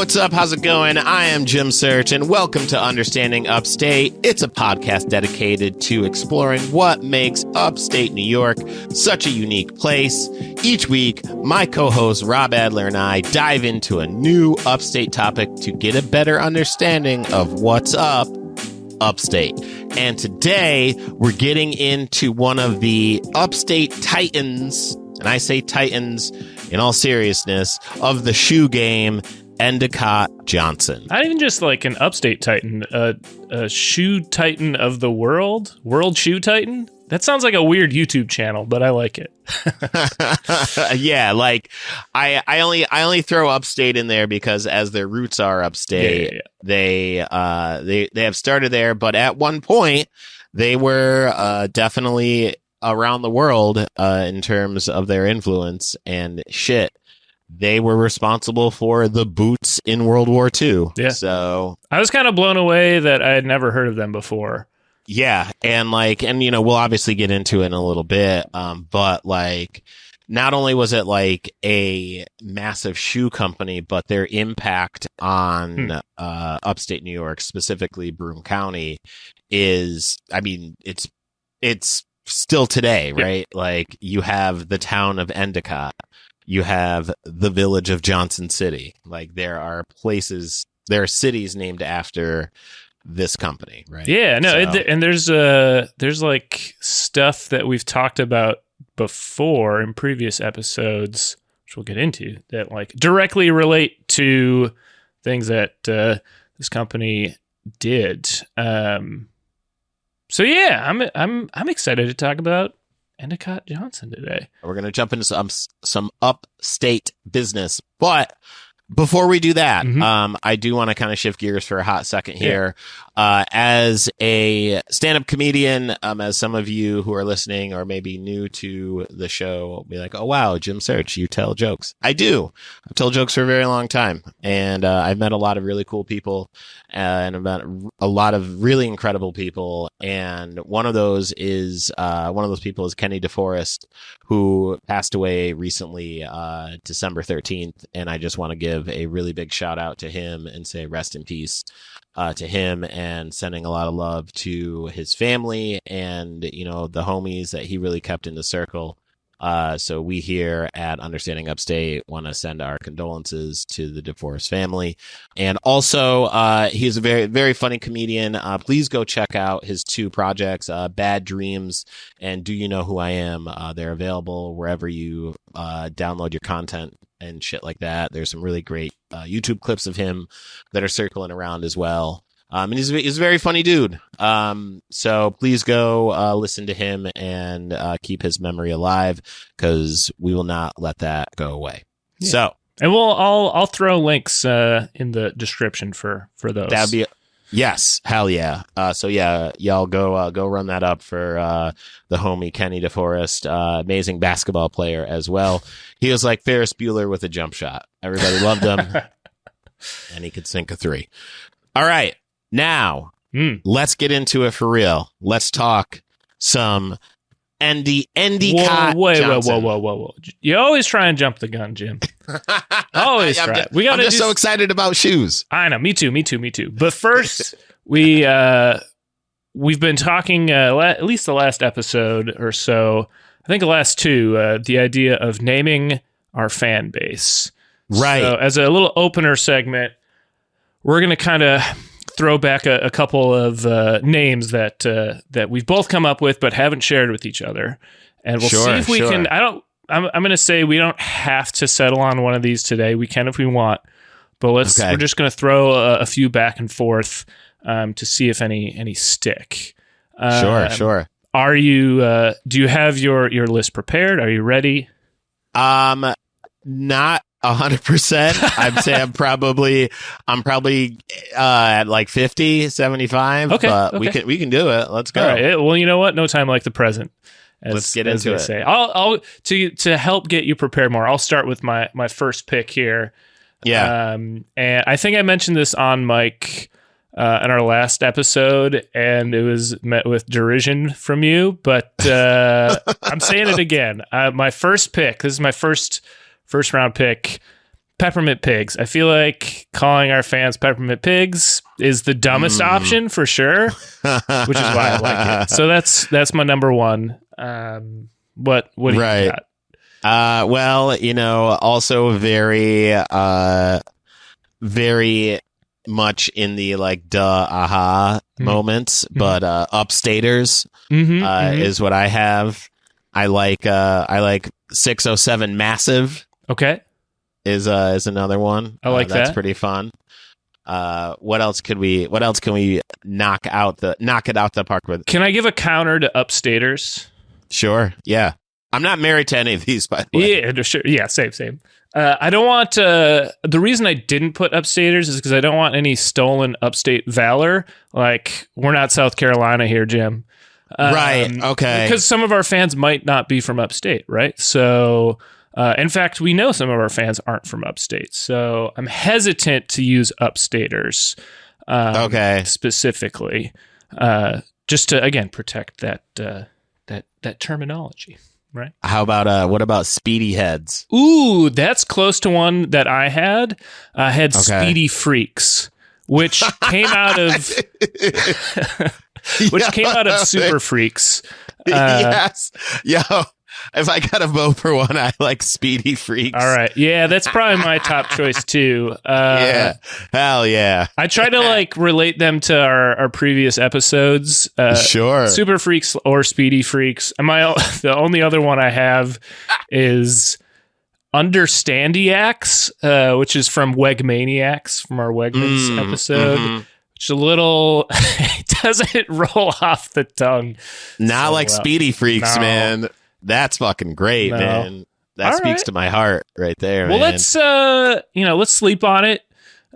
What's up? How's it going? I am Jim Search, and welcome to Understanding Upstate. It's a podcast dedicated to exploring what makes upstate New York such a unique place. Each week, my co-host Rob Adler and I dive into a new upstate topic to get a better understanding of what's up upstate. And today, we're getting into one of the upstate titans, and I say titans in all seriousness, of the shoe game, Endicott Johnson. Not even just like an upstate titan, a shoe titan of the world shoe titan. That sounds like a weird YouTube channel, but I like it. Yeah, like I only throw upstate in there because as their roots are upstate, they have started there, but at one point they were definitely around the world in terms of their influence and shit. They were responsible for the boots in World War II. Yeah. So I was kind of blown away that I had never heard of them before. Yeah. And you know, we'll obviously get into it in a little bit. But like, not only was it like a massive shoe company, but their impact on upstate New York, specifically Broome County, is, I mean, it's still today, right? Yeah. Like, you have the town of Endicott. You have the village of Johnson City. Like, there are cities named after this company, right? Yeah, no, and there's like stuff that we've talked about before in previous episodes, which we'll get into, that like directly relate to things that this company did. So yeah, I'm excited to talk about Endicott Johnson today. We're going to jump into some upstate business, but before we do that, I do want to kind of shift gears for a hot second here. As a stand-up comedian, as some of you who are listening or maybe new to the show will be like, oh, wow, Jim Search, you tell jokes. I do. I've told jokes for a very long time, and I've met a lot of really cool people, and I've met a lot of really incredible people, and one of those people is Kenny Deforest, who passed away recently, December 13th, and I just want to give a really big shout out to him and say rest in peace to him, and sending a lot of love to his family and, you know, the homies that he really kept in the circle. So we here at Understanding Upstate want to send our condolences to the Deforest family. And also, he's a very, very funny comedian. Please go check out his two projects, Bad Dreams and Do You Know Who I Am? They're available wherever you download your content and shit like that. There's some really great YouTube clips of him that are circling around as well. And he's a very funny dude. So please go listen to him and keep his memory alive, because we will not let that go away. Yeah. So, and I'll throw links in the description for those. That'd be yes, hell yeah. So yeah, y'all go run that up for the homie Kenny Deforest, amazing basketball player as well. He was like Ferris Bueller with a jump shot. Everybody loved him, and he could sink a three. All right. Now, let's get into it for real. Let's talk some Endicott Johnson. Whoa. You always try and jump the gun, Jim. Always try. I'm just so excited about shoes. I know. Me too. But first, we've been talking, at least the last episode or so, I think the last two, the idea of naming our fan base. Right. So as a little opener segment, we're going to kind of throw back a couple of names that we've both come up with but haven't shared with each other, and we'll see if we can. I'm going to say we don't have to settle on one of these today. We can if we want, but we're just going to throw a few back and forth to see if any stick. Sure. Are you? Do you have your list prepared? Are you ready? Not 100%. I'd say I'm probably at like 50, 75. Okay. But we can do it. Let's go. All right. Well, you know what? No time like the present. Let's get into it. Say. I'll to help get you prepared more, I'll start with my first pick here. Yeah. And I think I mentioned this on Mike in our last episode, and it was met with derision from you, but I'm saying it again. My first pick, this is my first round pick. peppermint pigs. I feel like calling our fans peppermint pigs is the dumbest option for sure, which is why I like it. So that's my number one. What do you got? Well, also very much in the like aha moments, but upstaters is what I have. I like 607 Massive. Okay. Is another one. I like that's that. pretty fun. What else can we knock it out the park with? Can I give a counter to upstaters? Sure. Yeah. I'm not married to any of these, by the way. Yeah, sure. Yeah, same. I don't want the reason I didn't put upstaters is because I don't want any stolen upstate valor. Like, we're not South Carolina here, Jim. Right. Okay. Because some of our fans might not be from upstate, right? So, in fact, we know some of our fans aren't from upstate. So I'm hesitant to use upstaters. Specifically, just to again protect that terminology. Right. How about what about Speedy Heads? Ooh, that's close to one that I had. I had Speedy Freaks, which came out of Super Freaks. Yes. Yo, if I got to vote for one, I like Speedy Freaks. All right. Yeah, that's probably my top choice too. Yeah. Hell yeah. I try to like relate them to our previous episodes. Sure. Super Freaks or Speedy Freaks. The only other one I have is Understandiacs, which is from Wegmaniacs from our Wegmans episode. Which a little it doesn't roll off the tongue. Not like Speedy Freaks, man. That's fucking great, man. That speaks to my heart right there. Well, man. let's sleep on it.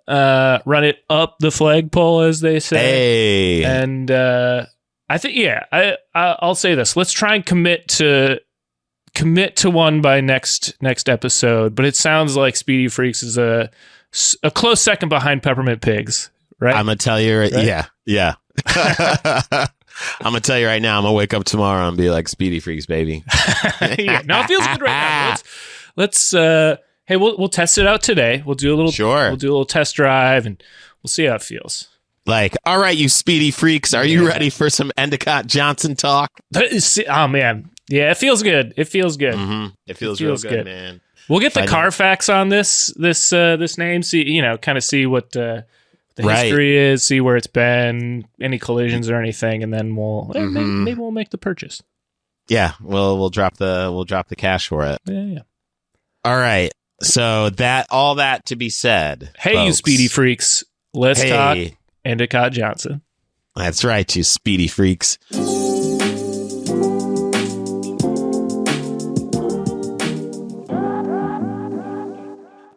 Run it up the flagpole, as they say. Hey. And I think, I'll say this. Let's try and commit to one by next episode. But it sounds like Speedy Freaks is a close second behind Peppermint Pigs, right? I'm gonna tell you, right? Yeah. I'm gonna tell you right now. I'm gonna wake up tomorrow and be like Speedy Freaks, baby. No, it feels good right now. Let's hey, we'll test it out today. We'll do a little We'll do a little test drive and we'll see how it feels. Like, all right, you Speedy Freaks, are you ready for some Endicott Johnson talk? Oh man, yeah, it feels good. It feels good. It feels real good, man. We'll get the Carfax on this name. See, kind of see what. The history is, see where it's been, any collisions or anything, and then maybe we'll make the purchase. Yeah, we'll drop the cash for it. Yeah. All right. So all that to be said. Hey, folks, you Speedy Freaks, let's talk Endicott Johnson. That's right, you Speedy Freaks.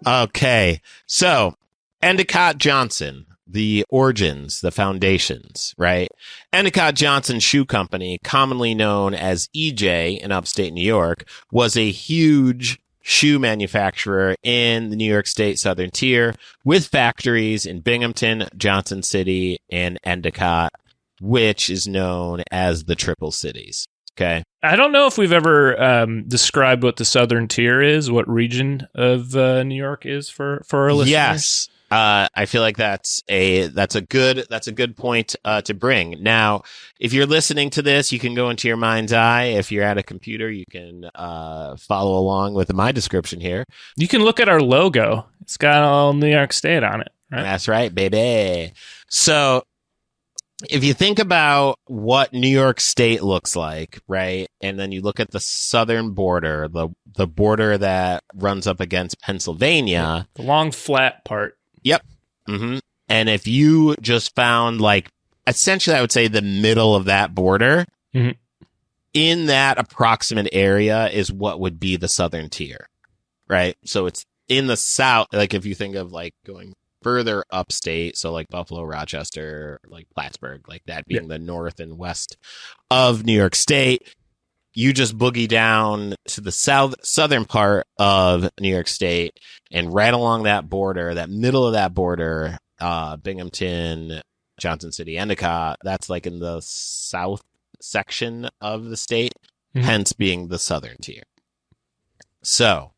Okay, so Endicott Johnson. The origins, the foundations, right? Endicott Johnson Shoe Company, commonly known as EJ in upstate New York, was a huge shoe manufacturer in the New York State Southern Tier with factories in Binghamton, Johnson City, and Endicott, which is known as the Triple Cities. Okay. I don't know if we've ever described what the Southern Tier is, what region of New York is for our listeners. Yes. I feel like that's a good point to bring. Now, if you're listening to this, you can go into your mind's eye. If you're at a computer, you can follow along with my description here. You can look at our logo. It's got all New York State on it. Right? That's right, baby. So, if you think about what New York State looks like, right, and then you look at the southern border, the border that runs up against Pennsylvania, the long flat part. Yep. And if you just found, like, essentially, I would say the middle of that border, in that approximate area is what would be the Southern Tier, right? So it's in the south, like if you think of like going further upstate, so like Buffalo, Rochester, like Plattsburgh, like that being the north and west of New York State. You just boogie down to the southern part of New York State, and right along that border, that middle of that border, Binghamton, Johnson City, Endicott, that's like in the south section of the state, hence being the Southern Tier. So,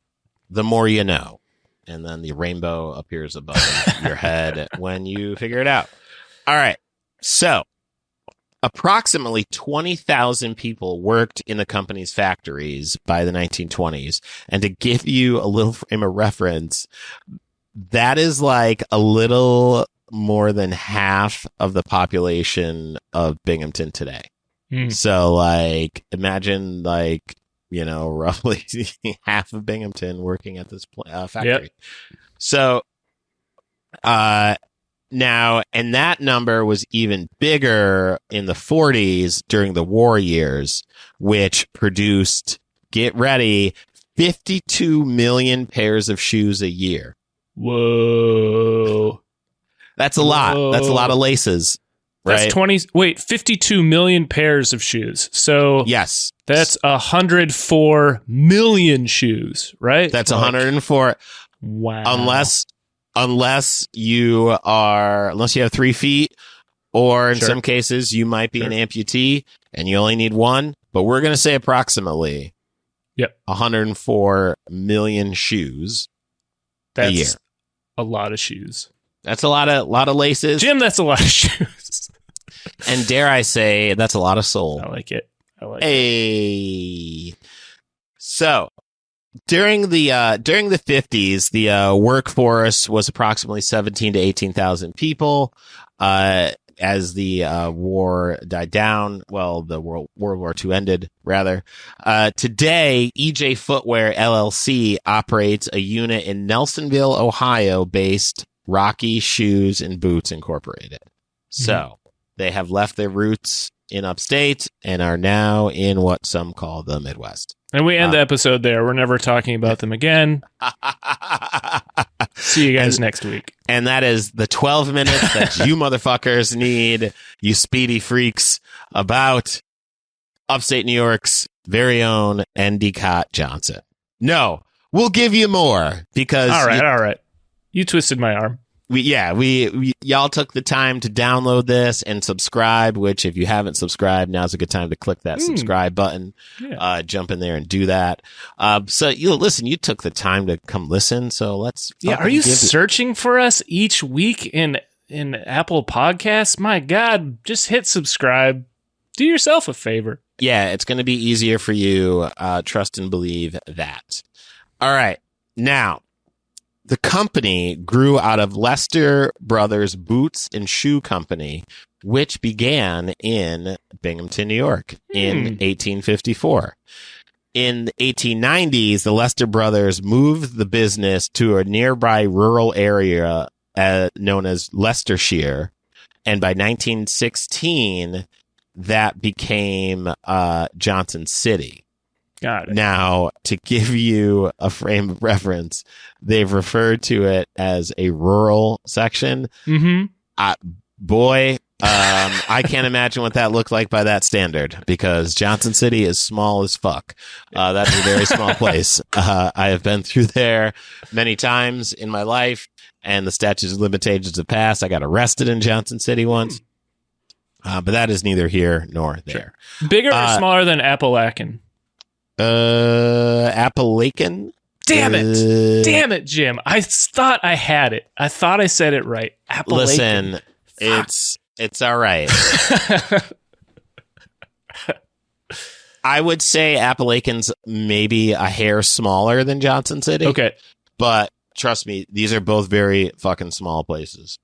the more you know. and then the rainbow appears above your head when you figure it out. All right. So approximately 20,000 people worked in the company's factories by the 1920s. And to give you a little frame of reference, that is like a little more than half of the population of Binghamton today. So like, imagine like, roughly half of Binghamton working at this factory. Yep. So, now, and that number was even bigger in the 40s during the war years, which produced, get ready, 52 million pairs of shoes a year. Whoa. That's a lot. That's a lot of laces. Right? That's 52 million pairs of shoes. So yes, that's 104 million shoes, right? That's 104. Wow. Unless you have 3 feet, or in some cases you might be an amputee and you only need one, but we're going to say approximately 104 million shoes a year. A lot of shoes. That's a lot of laces. Jim, that's a lot of shoes. And dare I say, that's a lot of soul. I like it. Hey. So, during the 50s, the workforce was approximately 17 to 18,000 people. As the war died down, the World War II ended, rather. Today, EJ Footwear LLC operates a unit in Nelsonville, Ohio, based Rocky Shoes and Boots Incorporated. So, they have left their roots in upstate and are now in what some call the Midwest. And we end the episode there. We're never talking about them again. See you guys next week. And that is the 12 minutes that you motherfuckers need, you speedy freaks, about upstate New York's very own Endicott Johnson. No, we'll give you more because... All right. You twisted my arm. Y'all took the time to download this and subscribe, which if you haven't subscribed, now's a good time to click that subscribe button, jump in there and do that. So you took the time to come listen. So let's, are you searching for us each week in Apple Podcasts? My God, just hit subscribe. Do yourself a favor. Yeah. It's going to be easier for you. Trust and believe that. All right. Now, the company grew out of Lester Brothers Boots and Shoe Company, which began in Binghamton, New York in 1854. In the 1890s, the Lester Brothers moved the business to a nearby rural area known as Leicestershire. And by 1916, that became Johnson City. Got it. Now, to give you a frame of reference, they've referred to it as a rural section. I can't imagine what that looked like by that standard, because Johnson City is small as fuck. That's a very small place. I have been through there many times in my life, and the statutes of limitations have passed. I got arrested in Johnson City once. But that is neither here nor there. Sure. Bigger or smaller than Appalachian? Appalachian. Damn it, Jim. I thought I had it. I thought I said it right. Appalachian. Listen, it's all right. I would say Appalachian's maybe a hair smaller than Johnson City. Okay. But trust me, these are both very fucking small places.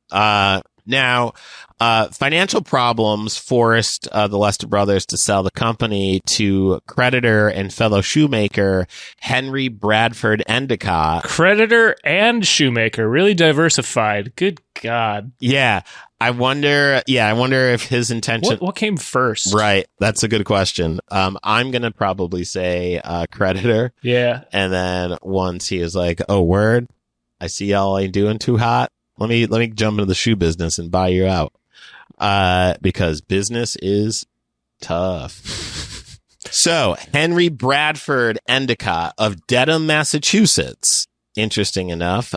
Now, financial problems forced the Lester brothers to sell the company to creditor and fellow shoemaker Henry Bradford Endicott. Creditor and shoemaker, really diversified. Good God. Yeah. I wonder if his intention... What came first? Right. That's a good question. I'm going to probably say creditor. Yeah. And then once he is like, oh, word, I see y'all ain't doing too hot. Let me jump into the shoe business and buy you out. Because business is tough. So Henry Bradford Endicott of Dedham, Massachusetts, interesting enough,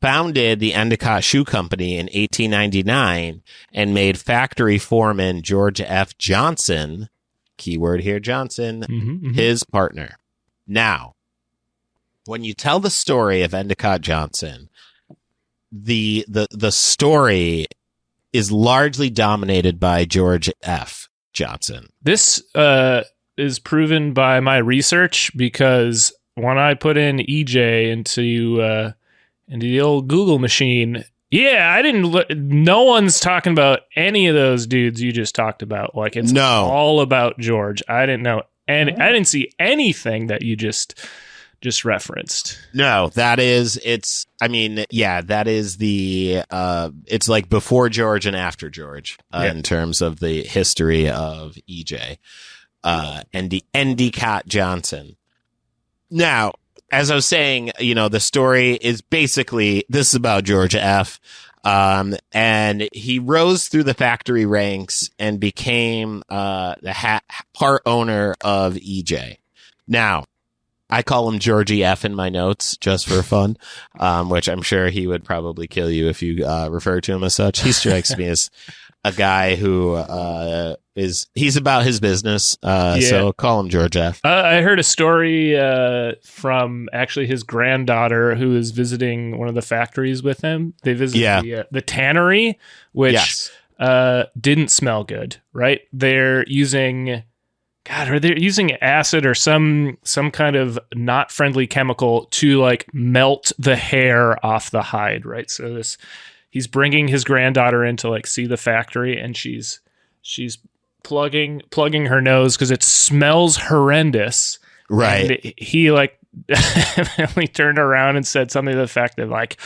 founded the Endicott Shoe Company in 1899 and made factory foreman George F. Johnson, keyword here, Johnson, his partner. Now, when you tell the story of Endicott Johnson, the story is largely dominated by George F. Johnson. This is proven by my research, because when I put in EJ into the old Google machine, no one's talking about any of those dudes you just talked about. Like, it's all about George. I didn't know, and I didn't see anything that you just referenced. No, that is the it's like before George and after George in terms of the history of EJ and the Endicott Johnson. Now, as I was saying, the story is basically, this is about George F. And he rose through the factory ranks and became the part owner of EJ. Now, I call him Georgie F in my notes just for fun, which I'm sure he would probably kill you if you refer to him as such. He strikes me as a guy who he's about his business, so call him George F. I heard a story from actually his granddaughter who is visiting one of the factories with him. They visited the tannery, which didn't smell good, right? They're using... are they using acid or some kind of not friendly chemical to like melt the hair off the hide, right? So he's bringing his granddaughter in to like see the factory, and she's plugging her nose because it smells horrendous. Right. And he like he turned around and said something to the effect of like,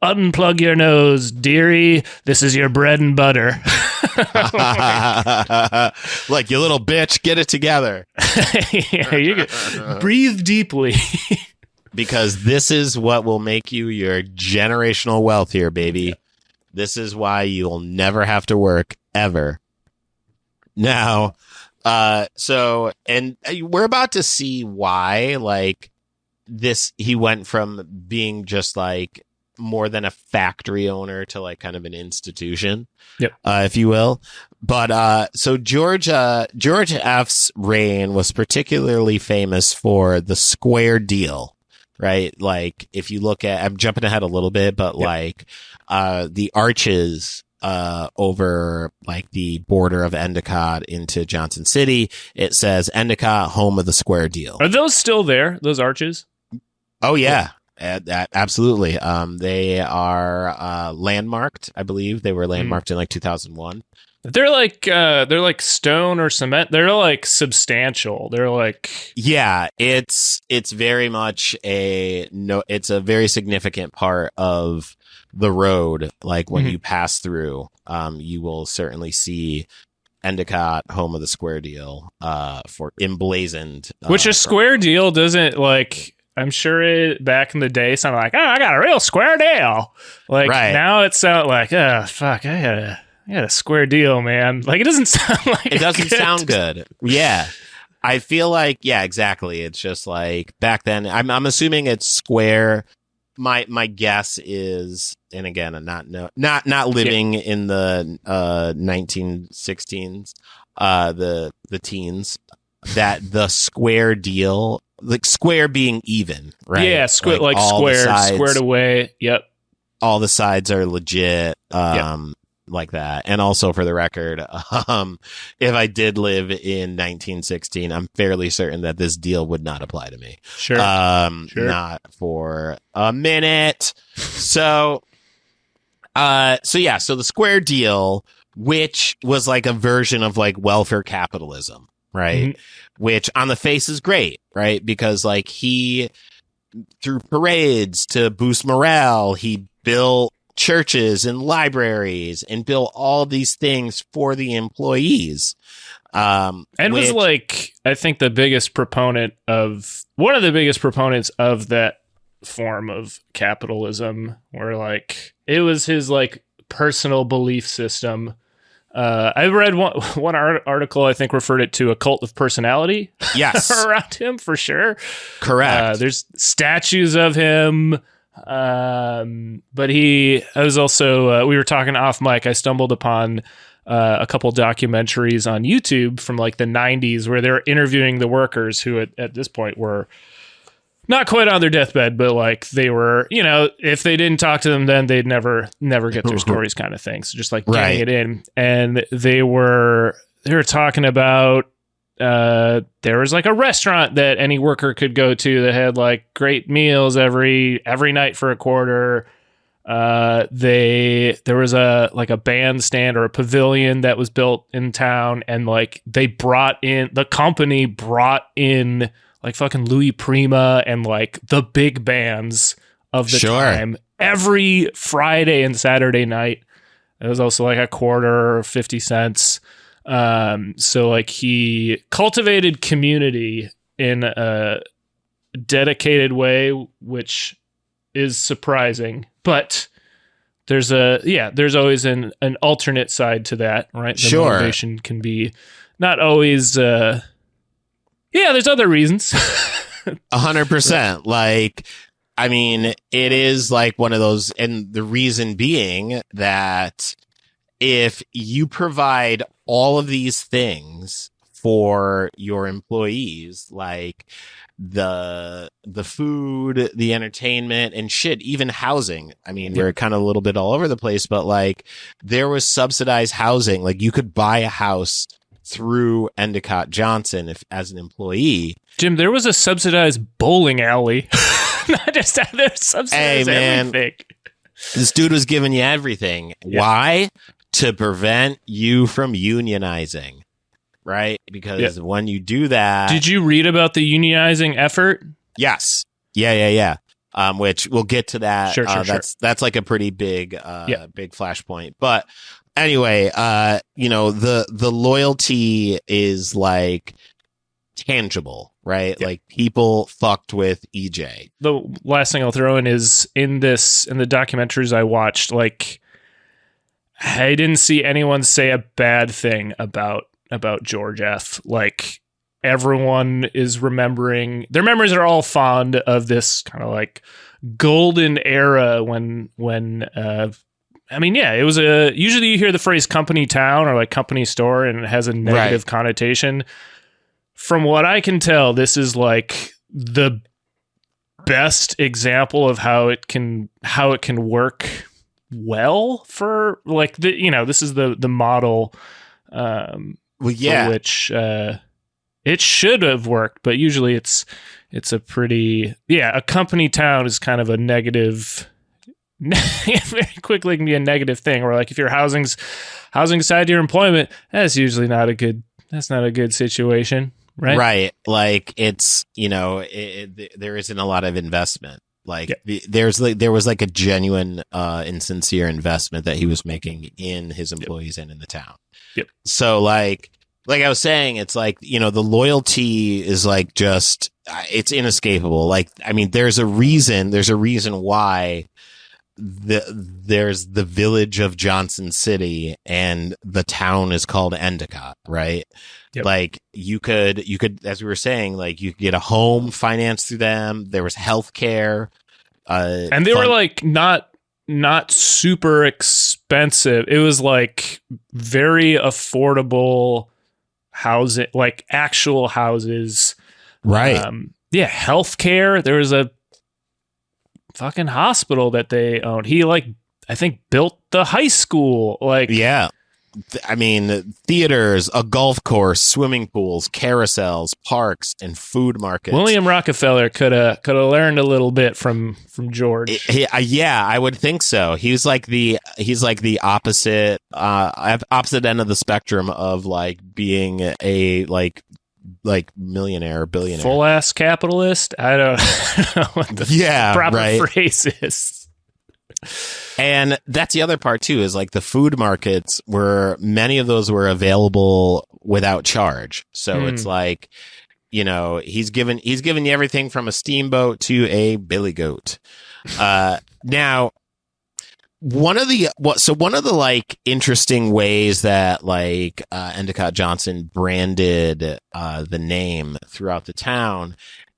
"Unplug your nose, dearie. This is your bread and butter." Like, you little bitch, get it together. You can breathe deeply. Because this is what will make you your generational wealth here, baby. Yeah. This is why you'll never have to work ever. Now, and we're about to see why, like, he went from being just like more than a factory owner to like kind of an institution, if you will. But so George F's reign was particularly famous for the square deal, right? Like, if you look at, I'm jumping ahead a little bit, but like the arches over like the border of Endicott into Johnson City, it says Endicott, home of the square deal. Are those still there? Those arches? Oh yeah. Absolutely. They are landmarked. I believe they were landmarked in like 2001. They're like stone or cement. They're like substantial. They're like, it's very much it's a very significant part of the road. Like, when you pass through, you will certainly see Endicott, home of the square deal, for emblazoned. Which a square deal doesn't like. I'm sure it back in the day sounded like, "Oh, I got a real square deal." Like, now it sounds like, "Oh, fuck, I got a square deal, man." Like, it doesn't sound like it doesn't sound good. Yeah. I feel like, exactly. It's just like back then, I'm assuming it's square. My guess is, and again, I'm not living in the 1916s, the teens, that the square deal, like square being even, right? Yeah, like square, squared away. Yep. All the sides are legit, like that. And also, for the record, if I did live in 1916, I'm fairly certain that this deal would not apply to me. Sure. Not for a minute. So the square deal, which was like a version of like welfare capitalism, right? Mm-hmm. Which on the face is great, right? Because like he, through parades to boost morale, he built churches and libraries and built all these things for the employees. And was like, I think one of the biggest proponents of that form of capitalism, where like it was his like personal belief system. I read one article, I think, referred it to a cult of personality. Yes. Around him, for sure. Correct. There's statues of him. But I was also, we were talking off mic. I stumbled upon a couple documentaries on YouTube from like the 90s where they're interviewing the workers who at this point were not quite on their deathbed, but like they were, you know, if they didn't talk to them, then they'd never get their stories kind of thing. So just like getting it in. And they were talking about, there was like a restaurant that any worker could go to that had like great meals every night for a quarter. There was a bandstand or a pavilion that was built in town, and like the company brought in like fucking Louis Prima and like the big bands of the time every Friday and Saturday night. It was also like a quarter or 50 cents. So like he cultivated community in a dedicated way, which is surprising, but there's always an alternate side to that, right? The motivation can be not always, there's other reasons. 100%. Like, I mean, it is like one of those, and the reason being that if you provide all of these things for your employees, like the food, the entertainment, and shit, even housing. I mean, we're kind of a little bit all over the place, but like there was subsidized housing. Like you could buy a house through Endicott Johnson as an employee. Jim, there was a subsidized bowling alley. Not just that, there's subsidized everything. This dude was giving you everything. Yeah. Why? To prevent you from unionizing. Right? Because when you do that... Did you read about the unionizing effort? Yes. Yeah. Which we'll get to that. Sure. That's like a pretty big flashpoint. But anyway, the loyalty is like tangible, right? Like people fucked with EJ. The last thing I'll throw in is in the documentaries I watched, like I didn't see anyone say a bad thing about George F. Like everyone is remembering, their memories are all fond of this kind of like golden era when it was usually you hear the phrase company town or like company store and it has a negative connotation. From what I can tell, this is like the best example of how it can work well for like this is the model for which it should have worked, but usually it's a pretty a company town is kind of a negative. Very quickly can be a negative thing. Or like if your housing's side to your employment, that's usually not a good situation, right? Right, like it's there isn't a lot of investment. Like there was like a genuine and sincere investment that he was making in his employees and in the town. Yep. So like I was saying, it's like, the loyalty is like just, it's inescapable. Like, I mean, there's a reason why there's the village of Johnson City and the town is called Endicott, right? Yep. Like you could, as we were saying, like you could get a home financed through them. There was healthcare. And they were like not super expensive. It was like very affordable housing, like actual houses. Right. Healthcare. There was a fucking hospital that they owned. He I think built the high school. I mean, theaters, a golf course, swimming pools, carousels, parks, and food markets. William Rockefeller could have learned a little bit from George. I would think so. He's like the opposite end of the spectrum of like being a like millionaire or billionaire, full ass capitalist. I don't know what the proper phrase is. And that's the other part too, is like the food markets many of those were available without charge. So it's like, he's given you everything from a steamboat to a billy goat. Now one of the like interesting ways that like Endicott Johnson branded the name throughout the town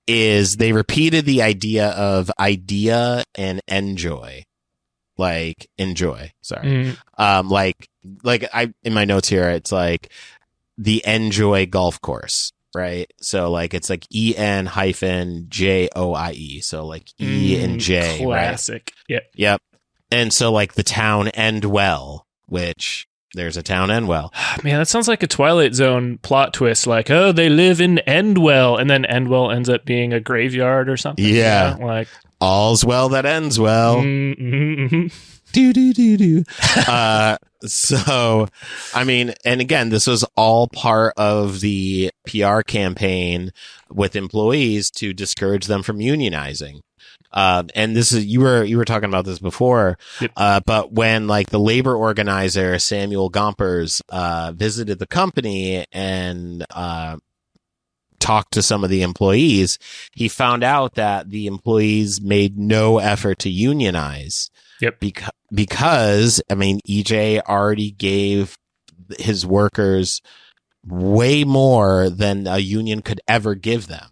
is they repeated the idea of idea and enjoy. Like enjoy. Sorry. Like I in my notes here, it's like the Enjoy golf course, right? So like it's like EN-JOIE. So like E and J. Classic. Right? Yep. And so like the town Endwell, which there's a town Endwell. Man, that sounds like a Twilight Zone plot twist. Like, oh, they live in Endwell, and then Endwell ends up being a graveyard or something. Yeah. Like all's well that ends well. Mm-hmm. Do. So, I mean, and again, this was all part of the PR campaign with employees to discourage them from unionizing. And this is, you were talking about this before, yep. But when like the labor organizer, Samuel Gompers, visited the company and, talked to some of the employees, he found out that the employees made no effort to unionize. Yep. Because, I mean, EJ already gave his workers way more than a union could ever give them.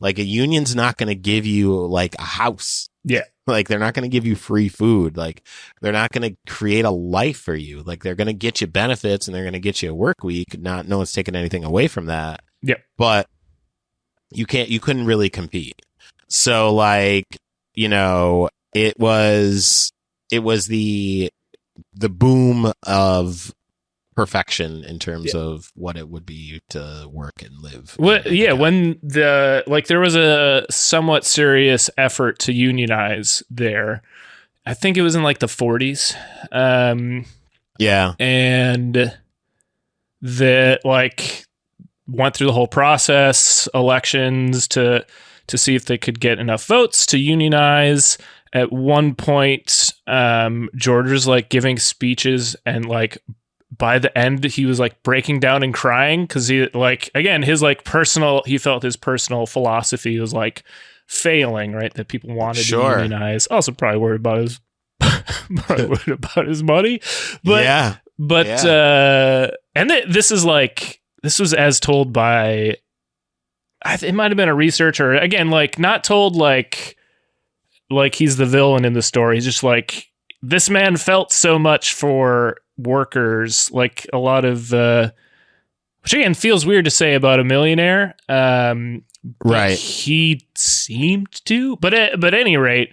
Like a union's not going to give you like a house. Yeah. Like they're not going to give you free food. Like they're not going to create a life for you. Like they're going to get you benefits and they're going to get you a work week. No one's taking anything away from that. Yeah. But you couldn't really compete. So like, you know, it was the boom of perfection in terms of what it would be to work and live. When there was a somewhat serious effort to unionize there. I think it was in like the 40s. And that like went through the whole process, elections to see if they could get enough votes to unionize. At one point, George was like giving speeches, and like by the end, he was like breaking down and crying because he like, again, his like personal, he felt his personal philosophy was like failing, right? That people wanted to unionize. Also, probably worried about his money, but this was as told by, it might have been a researcher, again, like not told like he's the villain in the story. He's just like, this man felt so much for workers, like a lot of, which again feels weird to say about a millionaire. Right. He seemed to, but at any rate,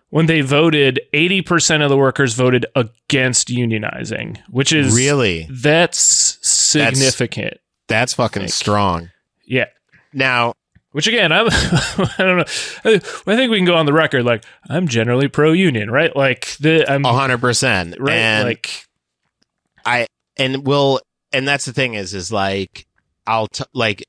when they voted, 80% of the workers voted against unionizing, which is that's significant. That's fucking strong. Yeah. Now, which again, I don't know. I think we can go on the record like I'm generally pro-union, right? Like I'm 100%, right? And and that's the thing is like like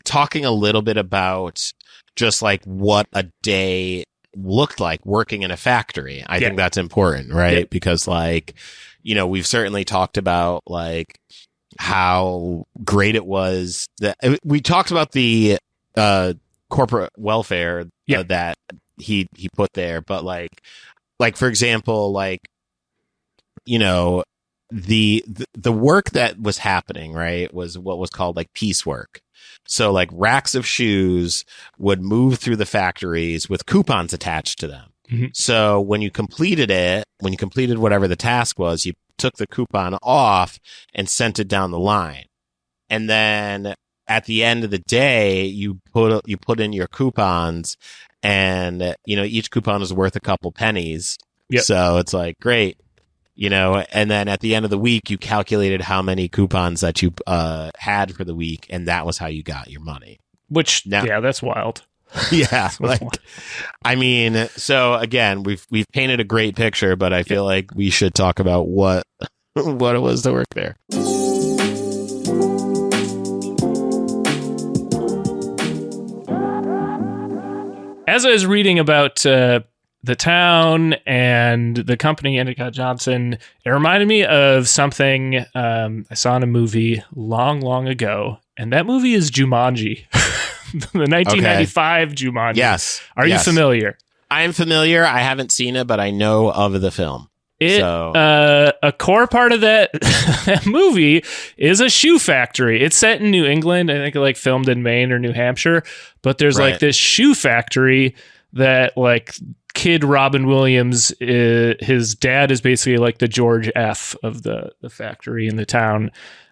talking a little bit about just like what a day looked like working in a factory. I think that's important, right? Yeah. Because like, you know, we've certainly talked about like how great it was that we talked about the corporate welfare that he put there, but like for example, like, you know, the work that was happening, right, was what was called like piecework. So like racks of shoes would move through the factories with coupons attached to them. Mm-hmm. So when you completed whatever the task was, you took the coupon off and sent it down the line. And then at the end of the day, you put in your coupons, and you know each coupon is worth a couple pennies. Yep. So it's like great, you know. And then at the end of the week, you calculated how many coupons that you had for the week, and that was how you got your money. Which that's wild. Yeah, like I mean, so again, we've painted a great picture, but I feel like we should talk about what it was to work there. As I was reading about the town and the company Endicott Johnson, it reminded me of something I saw in a movie long ago, and that movie is Jumanji, the 1995 Jumanji. Yes. Are you familiar? I am familiar. I haven't seen it, but I know of the film. A core part of that movie is a shoe factory. It's set in New England. I think it like filmed in Maine or New Hampshire, but there's like this shoe factory that like kid Robin Williams, his dad is basically like the George F of the factory in the town.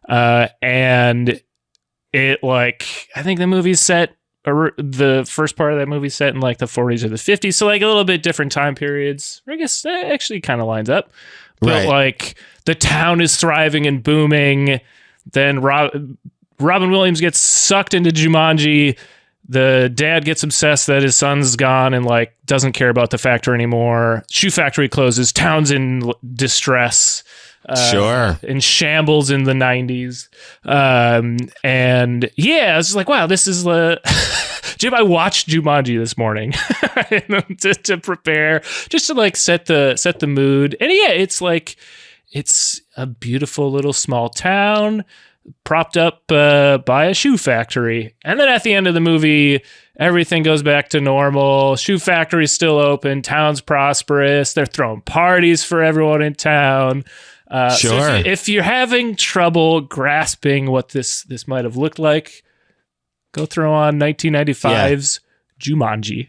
And it like, I think the movie's set, or the first part of that movie set in like the 40s or the 50s. So like a little bit different time periods. I guess that actually kind of lines up. But like the town is thriving and booming. Then Robin Williams gets sucked into Jumanji. The dad gets obsessed that his son's gone and like doesn't care about the factory anymore. Shoe factory closes. Town's in distress. In shambles in the 90s. And yeah, I was like, wow, this is Jim, I watched Jumanji this morning to prepare, just to like set the mood. And yeah, it's like, it's a beautiful little small town propped up by a shoe factory. And then at the end of the movie, everything goes back to normal. Shoe factory's still open. Town's prosperous. They're throwing parties for everyone in town. So if you're having trouble grasping what this might have looked like, go throw on 1995's Jumanji.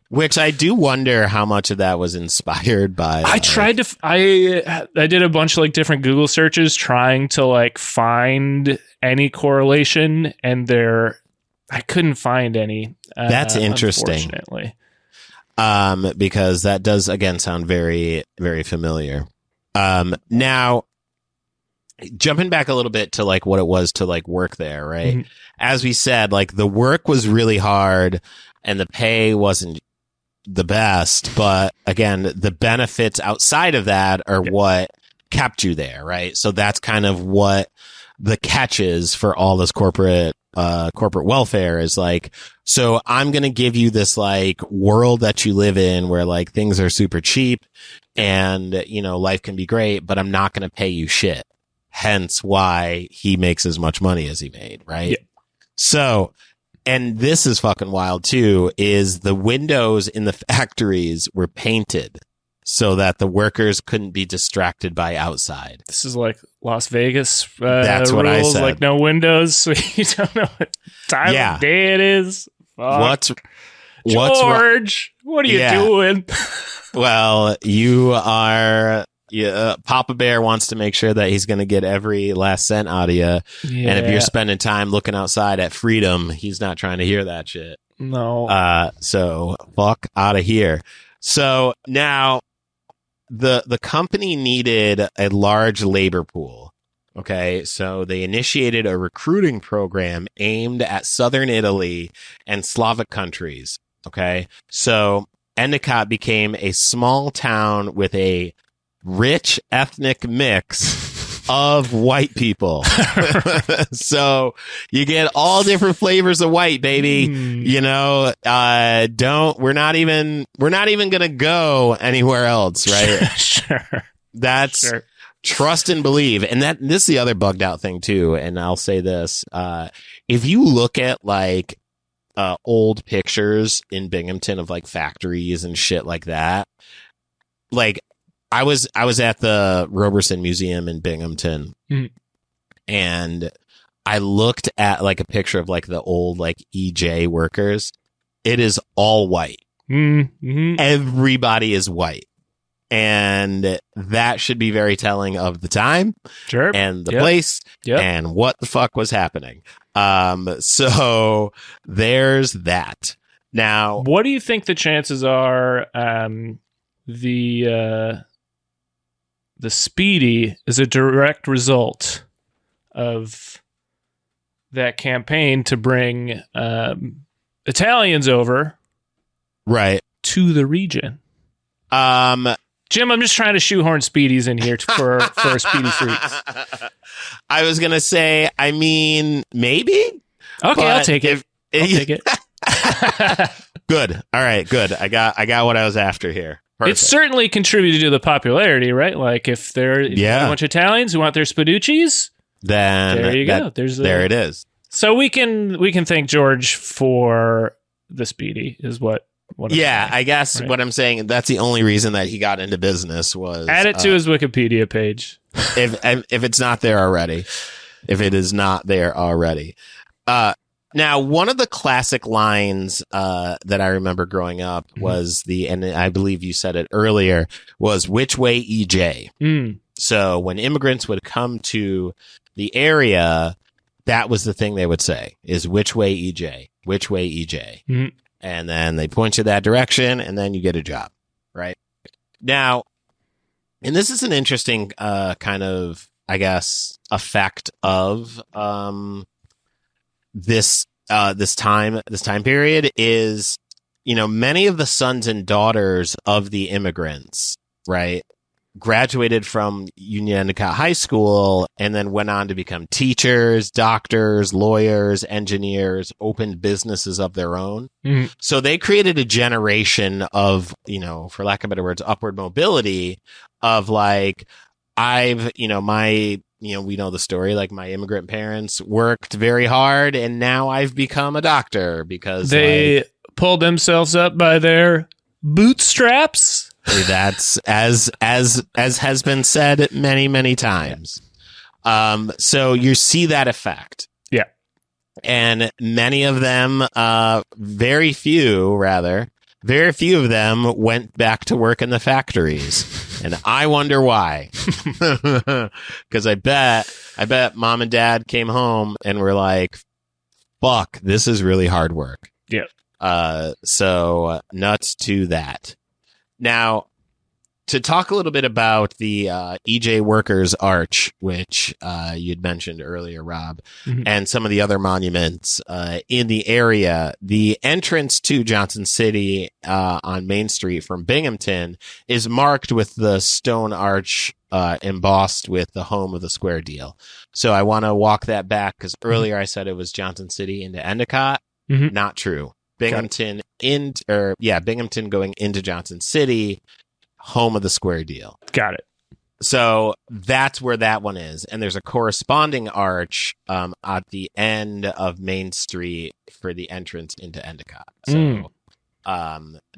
Which I do wonder how much of that was inspired by. I tried to. I did a bunch of like different Google searches trying to like find any correlation, and I couldn't find any. That's interesting. Unfortunately, because that does again sound very, very familiar. Now, jumping back a little bit to like what it was to like work there, right? Mm-hmm. As we said, like the work was really hard and the pay wasn't the best, but again, the benefits outside of that are what kept you there, right? So that's kind of what the catch is for all this corporate welfare is like, so I'm going to give you this like world that you live in where like things are super cheap and, you know, life can be great, but I'm not going to pay you shit. Hence why he makes as much money as he made. Right. Yeah. So, and this is fucking wild too, is the windows in the factories were painted so that the workers couldn't be distracted by outside. This is like Las Vegas. That's what rules, I said. Like no windows, so you don't know what time of day it is. Fuck. George, what are you doing? Well, you are. Papa Bear wants to make sure that he's going to get every last cent out of you. Yeah. And if you're spending time looking outside at freedom, he's not trying to hear that shit. No. So fuck out of here. So now the company needed a large labor pool. Okay. So they initiated a recruiting program aimed at Southern Italy and Slavic countries. Okay. So Endicott became a small town with a rich ethnic mix of white people. So you get all different flavors of white, baby. You know, we're not even going to go anywhere else, right? Sure. That's trust and believe. And this is the other bugged out thing too. And I'll say this, if you look at like, old pictures in Binghamton of like factories and shit like that, like, I was at the Roberson Museum in Binghamton, and I looked at like a picture of like the old like EJ workers. It is all white. Mm-hmm. Everybody is white, and that should be very telling of the time and the place and what the fuck was happening. So there's that. Now, what do you think the chances are? The Speedy is a direct result of that campaign to bring Italians over, right, to the region. Jim, I'm just trying to shoehorn Speedies in here for Speedy Freaks. I was gonna say, I mean, maybe. Okay, I'll take it. I'll take it. Good. All right. Good. I got what I was after here. Perfect. It's certainly contributed to the popularity, right? Like if there are a bunch of Italians who want their Spaducci's, then there you go. There it is. So we can thank George for the Speedy is what I'm saying, I guess right? What I'm saying, that's the only reason that he got into business was add it to his Wikipedia page. if it's not there already. If it is not there already. Now, one of the classic lines that I remember growing up was and I believe you said it earlier, was "Which way, EJ?" So when immigrants would come to the area, that was the thing they would say is which way EJ, which way EJ. Mm-hmm. And then they point you that direction and then you get a job. Right now. And this is an interesting, kind of, I guess, effect of, this time period is, many of the sons and daughters of the immigrants, right, graduated from Union Endicott High School and then went on to become teachers, doctors, lawyers, engineers, opened businesses of their own. Mm-hmm. So they created a generation of, for lack of better words, upward mobility of like, we know the story, like my immigrant parents worked very hard and now I've become a doctor because they pulled themselves up by their bootstraps. That's as has been said many, many times. So you see that effect. Yeah. And many of them, very few of them went back to work in the factories. And I wonder why. Because I bet mom and dad came home and were like, fuck, this is really hard work. Yeah. So nuts to that. Now, to talk a little bit about the EJ Workers Arch, which you'd mentioned earlier, Rob, mm-hmm. and some of the other monuments in the area, the entrance to Johnson City on Main Street from Binghamton is marked with the stone arch embossed with the home of the square deal. So I want to walk that back because earlier mm-hmm. I said it was Johnson City into Endicott. Mm-hmm. Not true. Binghamton Binghamton going into Johnson City, home of the square deal. Got it. So that's where that one is. And there's a corresponding arch at the end of Main Street for the entrance into Endicott. So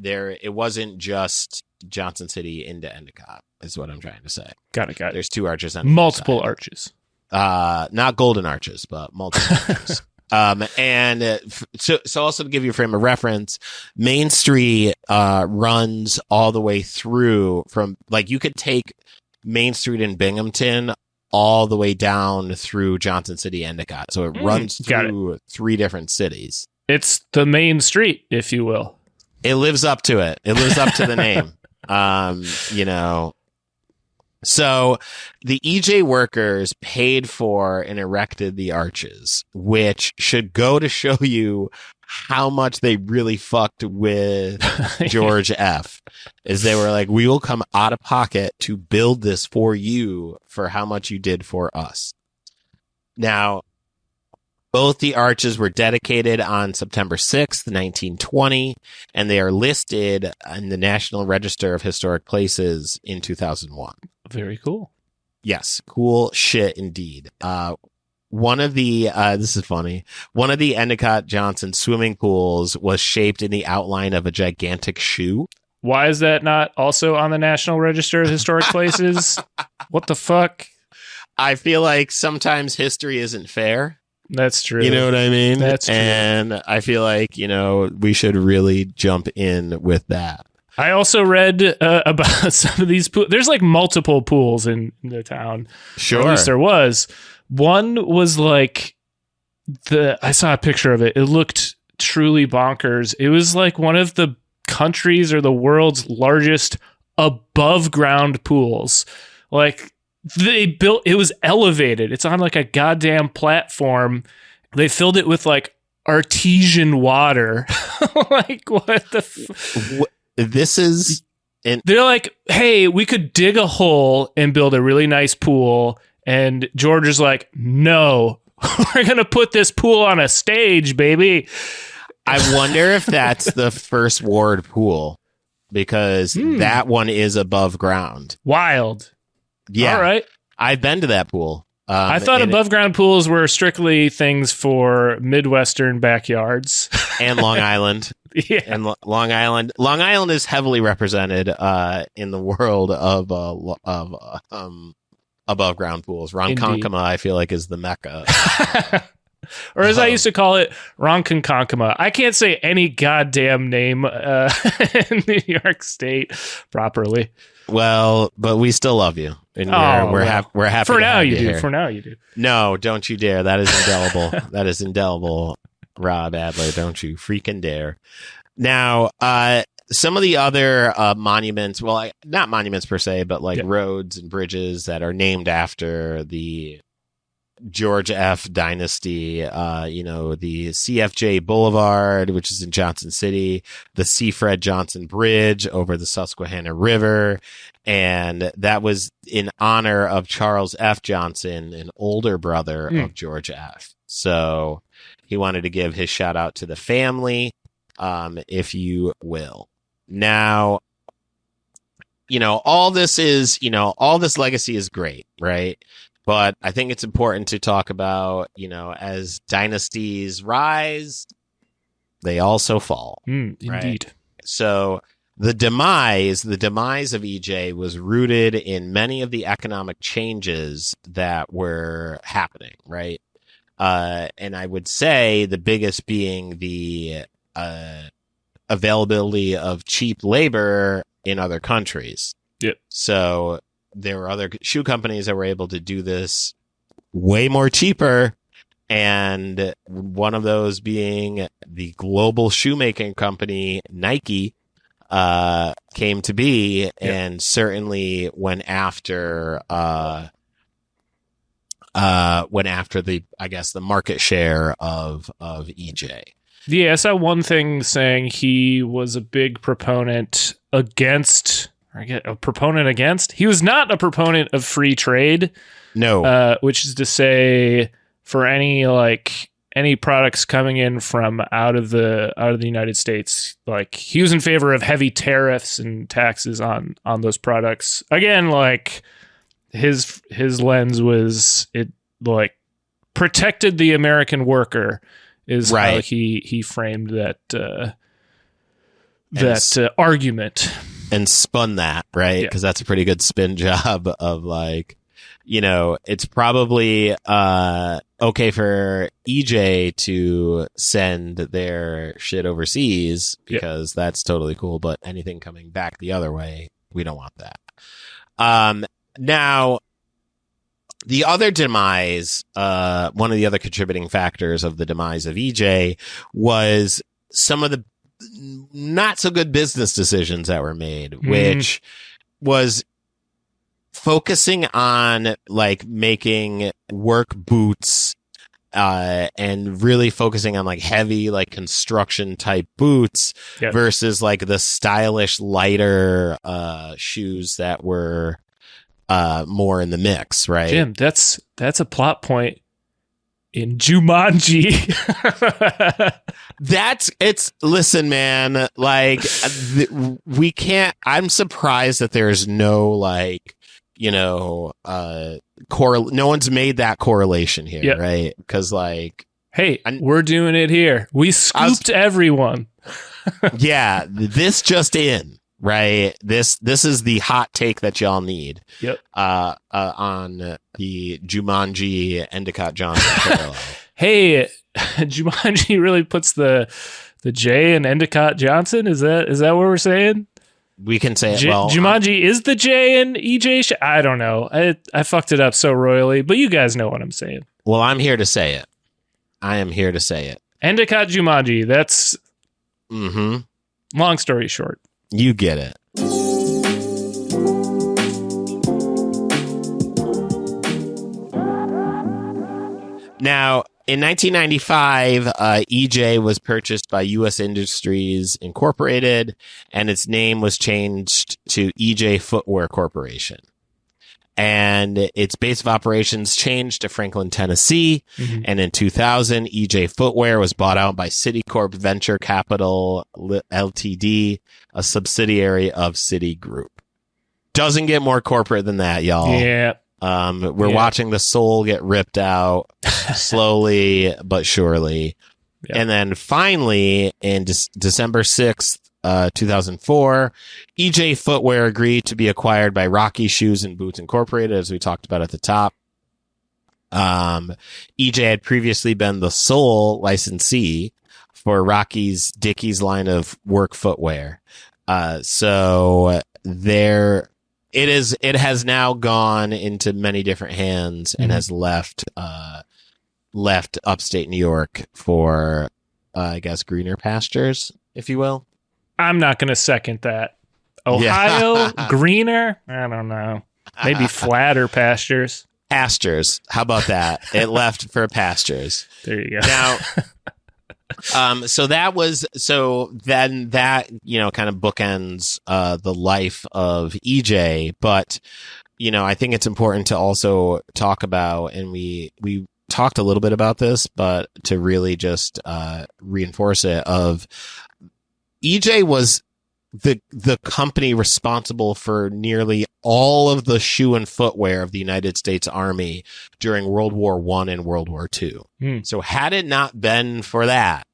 it wasn't just Johnson City into Endicott is what I'm trying to say. Got it. There's two arches on multiple arches. Not golden arches, but multiple arches. So also to give you a frame of reference, Main Street runs all the way through from, like, you could take Main Street in Binghamton all the way down through Johnson City, Endicott. So it runs through three different cities. It's the main street, if you will. It lives up to it. It lives up to the name. So the EJ workers paid for and erected the arches, which should go to show you how much they really fucked with George F. Is they were like, we will come out of pocket to build this for you for how much you did for us. Now, both the arches were dedicated on September 6th, 1920, and they are listed in the National Register of Historic Places in 2001. Very cool. Yes, cool shit indeed. One of the, this is funny, one of the Endicott Johnson swimming pools was shaped in the outline of a gigantic shoe. Why is that not also on the National Register of Historic Places? What the fuck? I feel like sometimes history isn't fair. That's true. You know what I mean? That's true. And I feel like, we should really jump in with that. I also read about some of these pools. There's like multiple pools in the town. Sure. Or at least there was. One was like I saw a picture of it. It looked truly bonkers. It was like one of the country's or the world's largest above ground pools. Like it was elevated. It's on like a goddamn platform. They filled it with like artesian water. Like what the This is... They're like, hey, we could dig a hole and build a really nice pool. And George is like, no, we're going to put this pool on a stage, baby. I wonder if that's the First Ward pool, because that one is above ground. Wild. Yeah. All right. I've been to that pool. I thought above ground pools were strictly things for Midwestern backyards. And Long Island. Yeah. And Long Island. Long Island is heavily represented in the world of above ground pools. Ronkonkoma, I feel like, is the mecca. Or as I used to call it, Ronkonkoma. I can't say any goddamn name in New York State properly. Well, but we still love you. And we're happy for to now have you you do. here. For now you do. No, don't you dare. That is indelible. That is indelible, Rob Adler. Don't you freaking dare. Now, some of the other monuments, well, not monuments per se, but like roads and bridges that are named after the George F. Dynasty, the CFJ Boulevard, which is in Johnson City, the C. Fred Johnson Bridge over the Susquehanna River. And that was in honor of Charles F. Johnson, an older brother of George F. So he wanted to give his shout out to the family, if you will. Now, all this legacy is great, right? But I think it's important to talk about, as dynasties rise, they also fall. Right? Indeed. So the demise of EJ was rooted in many of the economic changes that were happening, right? And I would say the biggest being the availability of cheap labor in other countries. Yep. So there were other shoe companies that were able to do this way more cheaper. And one of those being the global shoemaking company, Nike, came to be, and certainly went after the market share of EJ. Yeah, I saw one thing saying he was a big proponent against. He was not a proponent of free trade. No. Which is to say, for any products coming in from out of the United States, like he was in favor of heavy tariffs and taxes on those products. Again, like his lens was it like protected the American worker is right. How he framed that argument. And spun that, right? Because that's a pretty good spin job of it's probably okay for EJ to send their shit overseas because that's totally cool. But anything coming back the other way, we don't want that. Now, the other demise, one of the other contributing factors of the demise of EJ was some of the not so good business decisions that were made, which was focusing on like making work boots, and really focusing on like heavy, like construction type boots versus like the stylish, lighter, shoes that were, more in the mix, right? Jim, that's a plot point in Jumanji. Listen, man, like we can't, I'm surprised that there's no no one's made that correlation here, right? Because hey, we're doing it here. We scooped everyone. Yeah, this just in. Right. This is the hot take that y'all need. Yep. On the Jumanji Endicott Johnson parallel. Hey, Jumanji really puts the J in Endicott Johnson. Is that what we're saying? We can say it. Jumanji is the J in EJ. I don't know. I fucked it up so royally, but you guys know what I'm saying. Well, I'm here to say it. I am here to say it. Endicott Jumanji. That's long story short. You get it. Now, in 1995, EJ was purchased by U.S. Industries Incorporated, and its name was changed to EJ Footwear Corporation. And its base of operations changed to Franklin, Tennessee. And in 2000, EJ Footwear was bought out by Citicorp Venture Capital Ltd., a subsidiary of Citigroup. Doesn't get more corporate than that, y'all. Yeah. We're watching the soul get ripped out slowly but surely. Yep. And then finally, in December 6th, 2004, EJ Footwear agreed to be acquired by Rocky Shoes and Boots Incorporated, as we talked about at the top. EJ had previously been the sole licensee for Rocky's Dickies line of work footwear. So it has now gone into many different hands and has left upstate New York for, I guess, greener pastures, if you will. I'm not going to second that. Ohio, greener? I don't know. Maybe flatter pastures. Pastures. How about that? It left for pastures. There you go. Now, so then that, kind of bookends the life of EJ. But, I think it's important to also talk about, and we talked a little bit about this, but to really just reinforce it, of EJ was the company responsible for nearly all of the shoe and footwear of the United States Army during World War I and World War II. So had it not been for that,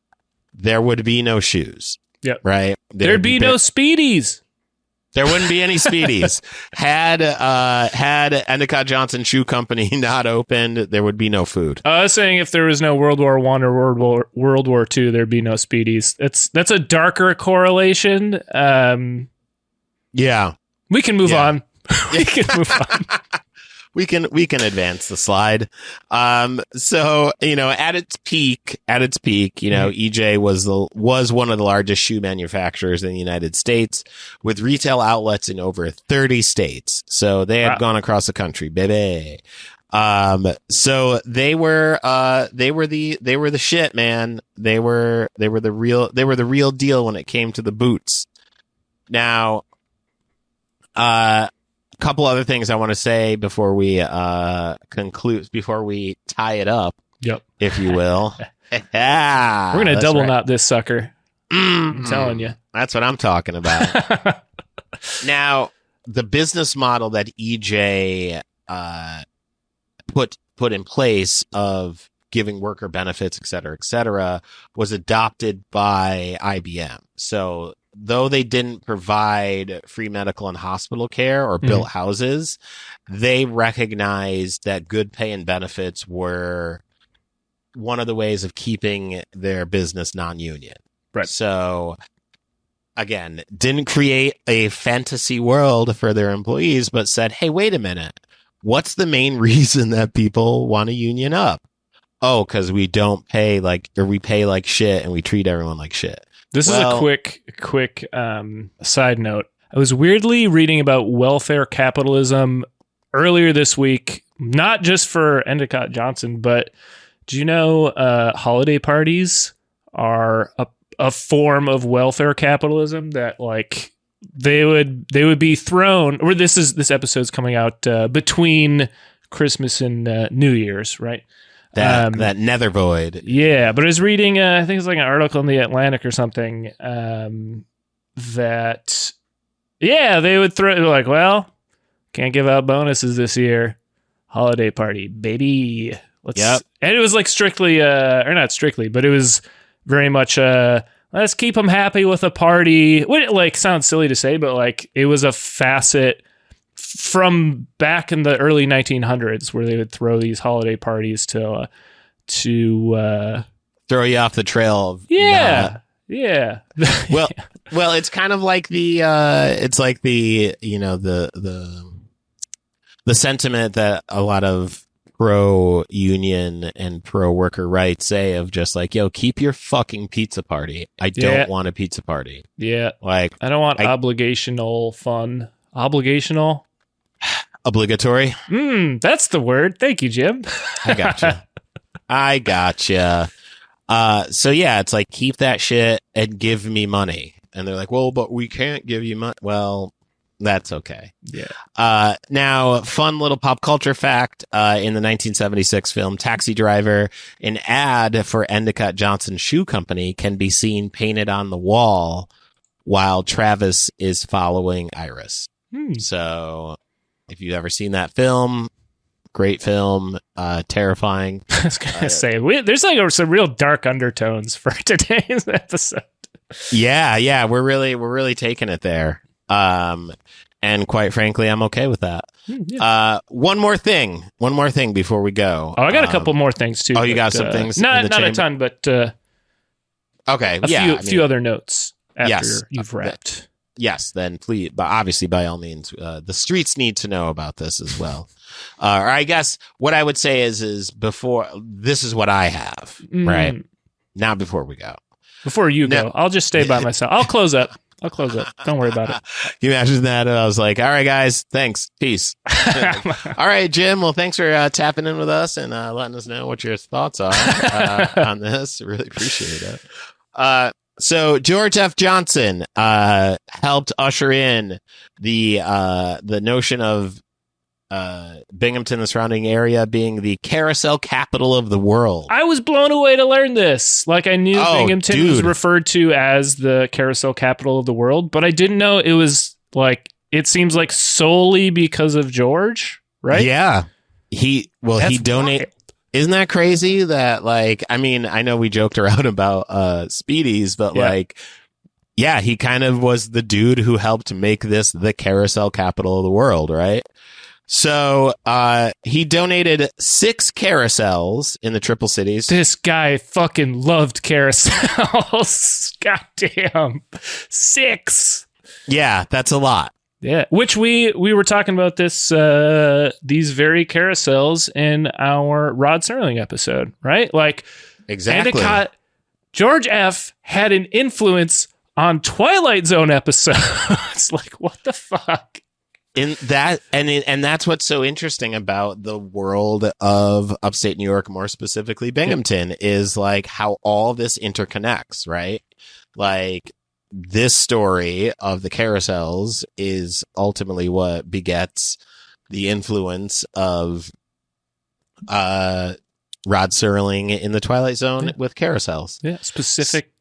there would be no shoes. Yep. Right? There'd be no spiedies. There wouldn't be any spiedies. Had Endicott Johnson Shoe Company not opened, there would be no food. I was saying if there was no World War I or World War II, there'd be no spiedies. That's a darker correlation. Yeah. We can move on. We can move on. We can advance the slide. So, at its peak, EJ was one of the largest shoe manufacturers in the United States, with retail outlets in over 30 states. So they had gone across the country, baby. So they were the shit, man. They were the real deal when it came to the boots. Now, couple other things I want to say before we conclude, before we tie it up, if you will. We're gonna double knot this sucker. I'm telling you, that's what I'm talking about. Now, the business model that EJ put in place of giving worker benefits, et cetera, was adopted by IBM. So, though they didn't provide free medical and hospital care or built houses, they recognized that good pay and benefits were one of the ways of keeping their business non-union. Right. So, again, didn't create a fantasy world for their employees, but said, hey, wait a minute. What's the main reason that people want to union up? Oh, because we don't pay we pay like shit and we treat everyone like shit. This is a quick side note. I was weirdly reading about welfare capitalism earlier this week, not just for Endicott Johnson, but do you know holiday parties are a form of welfare capitalism that they would be thrown, or this episode's coming out between Christmas and New Year's, right? That nether void. Yeah, but I was reading, I think it's an article in the Atlantic or something, that, they would throw, well, can't give out bonuses this year. Holiday party, baby. And it was strictly, or not strictly, but it was very much, let's keep them happy with a party. It sounds silly to say, but it was a facet from back in the early 1900s where they would throw these holiday parties to throw you off the trail. Well, it's kind of like the the sentiment that a lot of pro-union and pro-worker rights say of just yo, keep your fucking pizza party. I don't want a pizza party. Yeah. I don't want obligational fun. Obligational? Obligatory? That's the word. Thank you, Jim. I gotcha. So yeah, it's keep that shit and give me money. And they're well, but we can't give you money. Well, that's okay. Yeah. Now, fun little pop culture fact, in the 1976 film Taxi Driver, an ad for Endicott Johnson Shoe Company can be seen painted on the wall while Travis is following Iris. So if you've ever seen that film, great film, terrifying. I was gonna say there's some real dark undertones for today's episode. Yeah, we're really taking it there. And And quite frankly, I'm okay with that. Yeah. One more thing before we go. Oh, I got a couple more things too. Oh, you got some things? Not a ton, but okay. A few other notes after you've wrapped. Yes, then please, but obviously by all means, the streets need to know about this as well. Or I guess what I would say is before, this is what I have, right? Now before we go. Before you go, I'll just stay by myself. I'll close up. Don't worry about it. You imagine that? I was like, all right, guys, thanks. Peace. All right, Jim. Well, thanks for tapping in with us and letting us know what your thoughts are on this. Really appreciate it. So George F. Johnson helped usher in the notion of Binghamton, the surrounding area, being the carousel capital of the world. I was blown away to learn this. Like, I knew Binghamton was referred to as the carousel capital of the world, but I didn't know it was like, it seems like solely because of George, right? Yeah. He donated. Isn't that crazy that, like, I mean, I know we joked around about spiedies, but he kind of was the dude who helped make this the carousel capital of the world, right? So he donated 6 carousels in the Triple Cities. This guy fucking loved carousels. Goddamn. 6. Yeah, that's a lot. Yeah, which we were talking about this these very carousels in our Rod Serling episode, right? Like, exactly. Endicott, George F. had an influence on Twilight Zone episodes. Like, what the fuck? In that, and that's what's so interesting about the world of upstate New York, more specifically Binghamton, is like how all this interconnects, right? Like, this story of the carousels is ultimately what begets the influence of Rod Serling in the Twilight Zone with carousels. Yeah, specific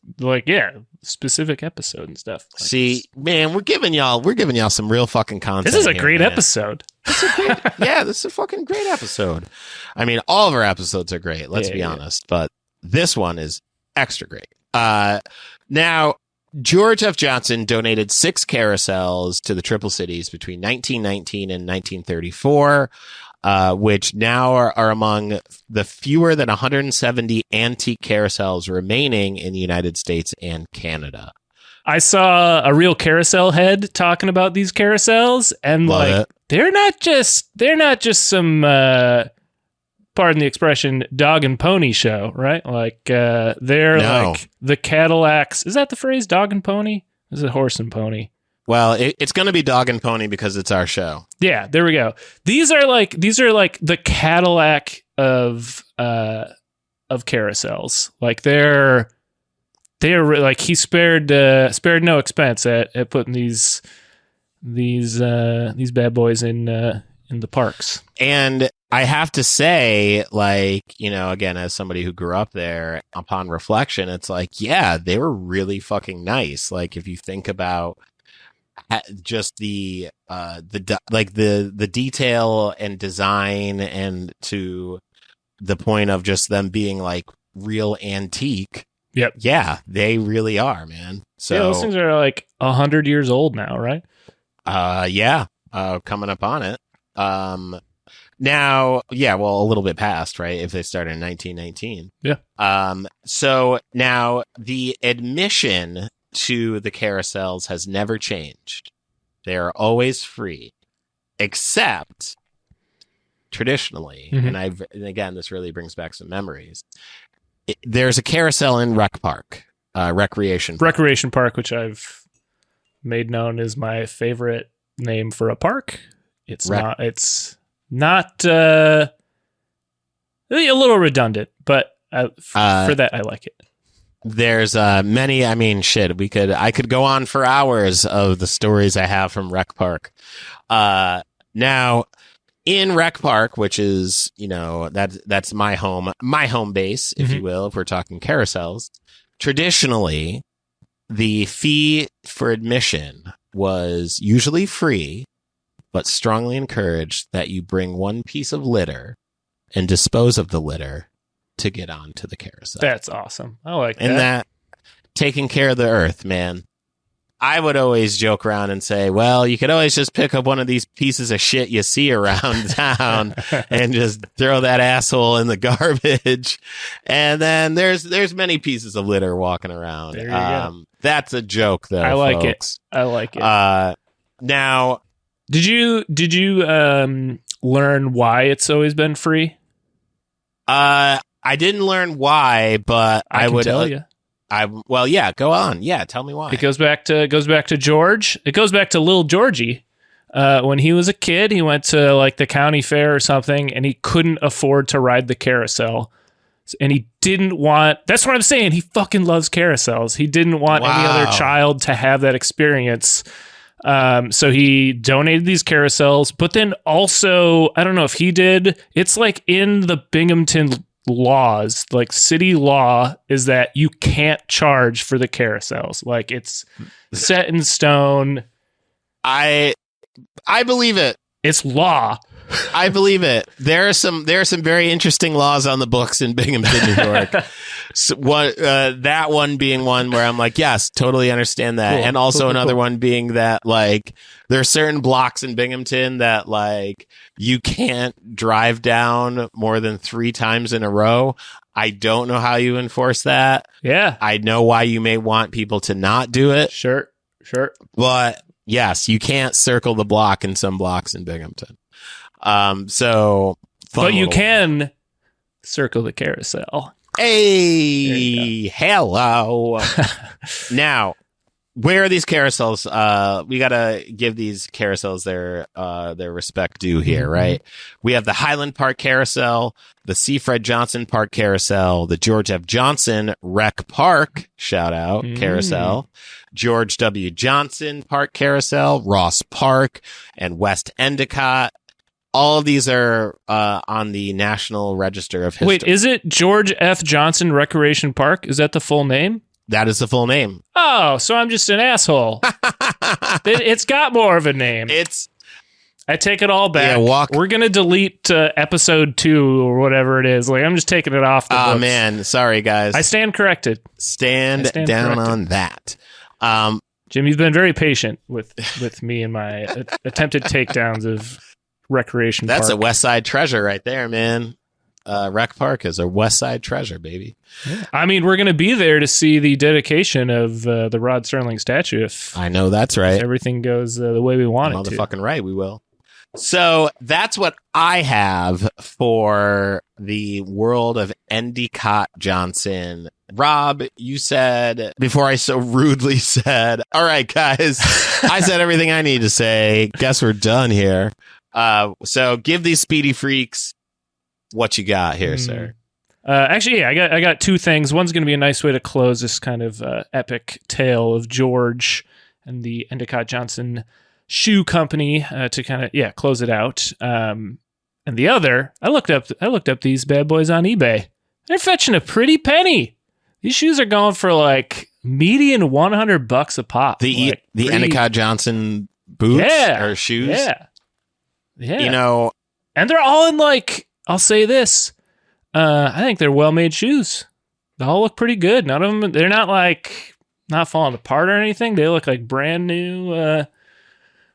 episode and stuff. Like, see, man, we're giving y'all some real fucking content. This is a great episode. This is a fucking great episode. I mean, all of our episodes are great, let's be honest, but this one is extra great. Now, George F. Johnson donated 6 carousels to the Triple Cities between 1919 and 1934. Which now are among the fewer than 170 antique carousels remaining in the United States and Canada. I saw a real carousel head talking about these carousels, and they're not just some pardon the expression, dog and pony show, right? Like they're like the Cadillacs. Is that the phrase, dog and pony? Is it horse and pony? Well, it's going to be dog and pony because it's our show. Yeah, there we go. These are like the Cadillac of carousels. Like they're like, he spared no expense at putting these bad boys in the parks. And I have to say, like, you know, again, as somebody who grew up there, upon reflection, it's like, yeah, they were really fucking nice. Like, if you think about just the detail and design, and to the point of just them being like real antique. Yep. Yeah, they really are, man. So those things are like 100 years old now, right? Coming up on it. Now, well, a little bit past, right? If they started in 1919. Yeah. So now the admission to the carousels has never changed. They are always free, except traditionally, and again, this really brings back some memories. There's a carousel in Recreation Park, which I've made known is my favorite name for a park. It's not a little redundant, but for that, I like it. There's many. I mean, shit. I could go on for hours of the stories I have from Rec Park. Now, in Rec Park, which is, you know, that's my home base, if you will, if we're talking carousels. Traditionally, the fee for admission was usually free, but strongly encouraged that you bring one piece of litter and dispose of the litter to get onto the carousel. That's awesome. I like that. And that taking care of the earth, man. I would always joke around and say, well, you could always just pick up one of these pieces of shit you see around town and just throw that asshole in the garbage. And then there's many pieces of litter walking around. There you go. That's a joke, though. I like folks. it. I like it. Now, did you learn why it's always been free? I didn't learn why, but I would tell you. Well, yeah, go on. Yeah, tell me why. It goes back to George. It goes back to little Georgie. When he was a kid, he went to like the county fair or something, and he couldn't afford to ride the carousel. And he didn't want, that's what I'm saying. He fucking loves carousels. He didn't want any other child to have that experience. So he donated these carousels, but then also, I don't know if he did, it's like in the Binghamton laws, like city law is that you can't charge for the carousels. Like it's set in stone. I believe it. It's law. I believe it. There are some very interesting laws on the books in Binghamton, New York. So that one being one where I'm like, yes, totally understand that. Cool. And also another one being that like there are certain blocks in Binghamton that like you can't drive down more than 3 times in a row. I don't know how you enforce that. Yeah. I know why you may want people to not do it. Sure. But yes, you can't circle the block in some blocks in Binghamton. But you can circle the carousel. Hey, hello. Now, where are these carousels? We gotta give these carousels their respect due here, right? We have the Highland Park Carousel, the C. Fred Johnson Park Carousel, the George F. Johnson Rec Park, shout out, Carousel, George W. Johnson Park Carousel, Ross Park, and West Endicott. All of these are on the National Register of History. Wait, is it George F. Johnson Recreation Park? Is that the full name? That is the full name. Oh, so I'm just an asshole. It's got more of a name. I take it all back. Yeah, we're going to delete episode 2 or whatever it is. Like I'm just taking it off the books. Oh, man. Sorry, guys. I stand corrected. Stand down corrected. On that. Jim, you've been very patient with me and my attempted takedowns of Recreation That's Park. A West Side treasure right there, man. Rec Park is a West Side treasure, baby. Yeah. I mean, we're going to be there to see the dedication of the Rod Serling statue. I know that's right. If everything goes the way we want it to. Motherfucking right, we will. So that's what I have for the world of Endicott Johnson. Rob, you said, before I so rudely said, all right, guys, I said everything I need to say. Guess we're done here. So give these speedy freaks what you got here, sir. Actually, yeah, I got 2 things. One's going to be a nice way to close this kind of epic tale of George and the Endicott Johnson Shoe Company to kind of close it out. And the other, I looked up these bad boys on eBay. They're fetching a pretty penny. These shoes are going for like median $100 a pop. The Endicott Johnson boots or shoes. Yeah. You know, and they're all in like, I'll say this. I think they're well-made shoes. They all look pretty good. None of them, they're not falling apart or anything. They look like brand new,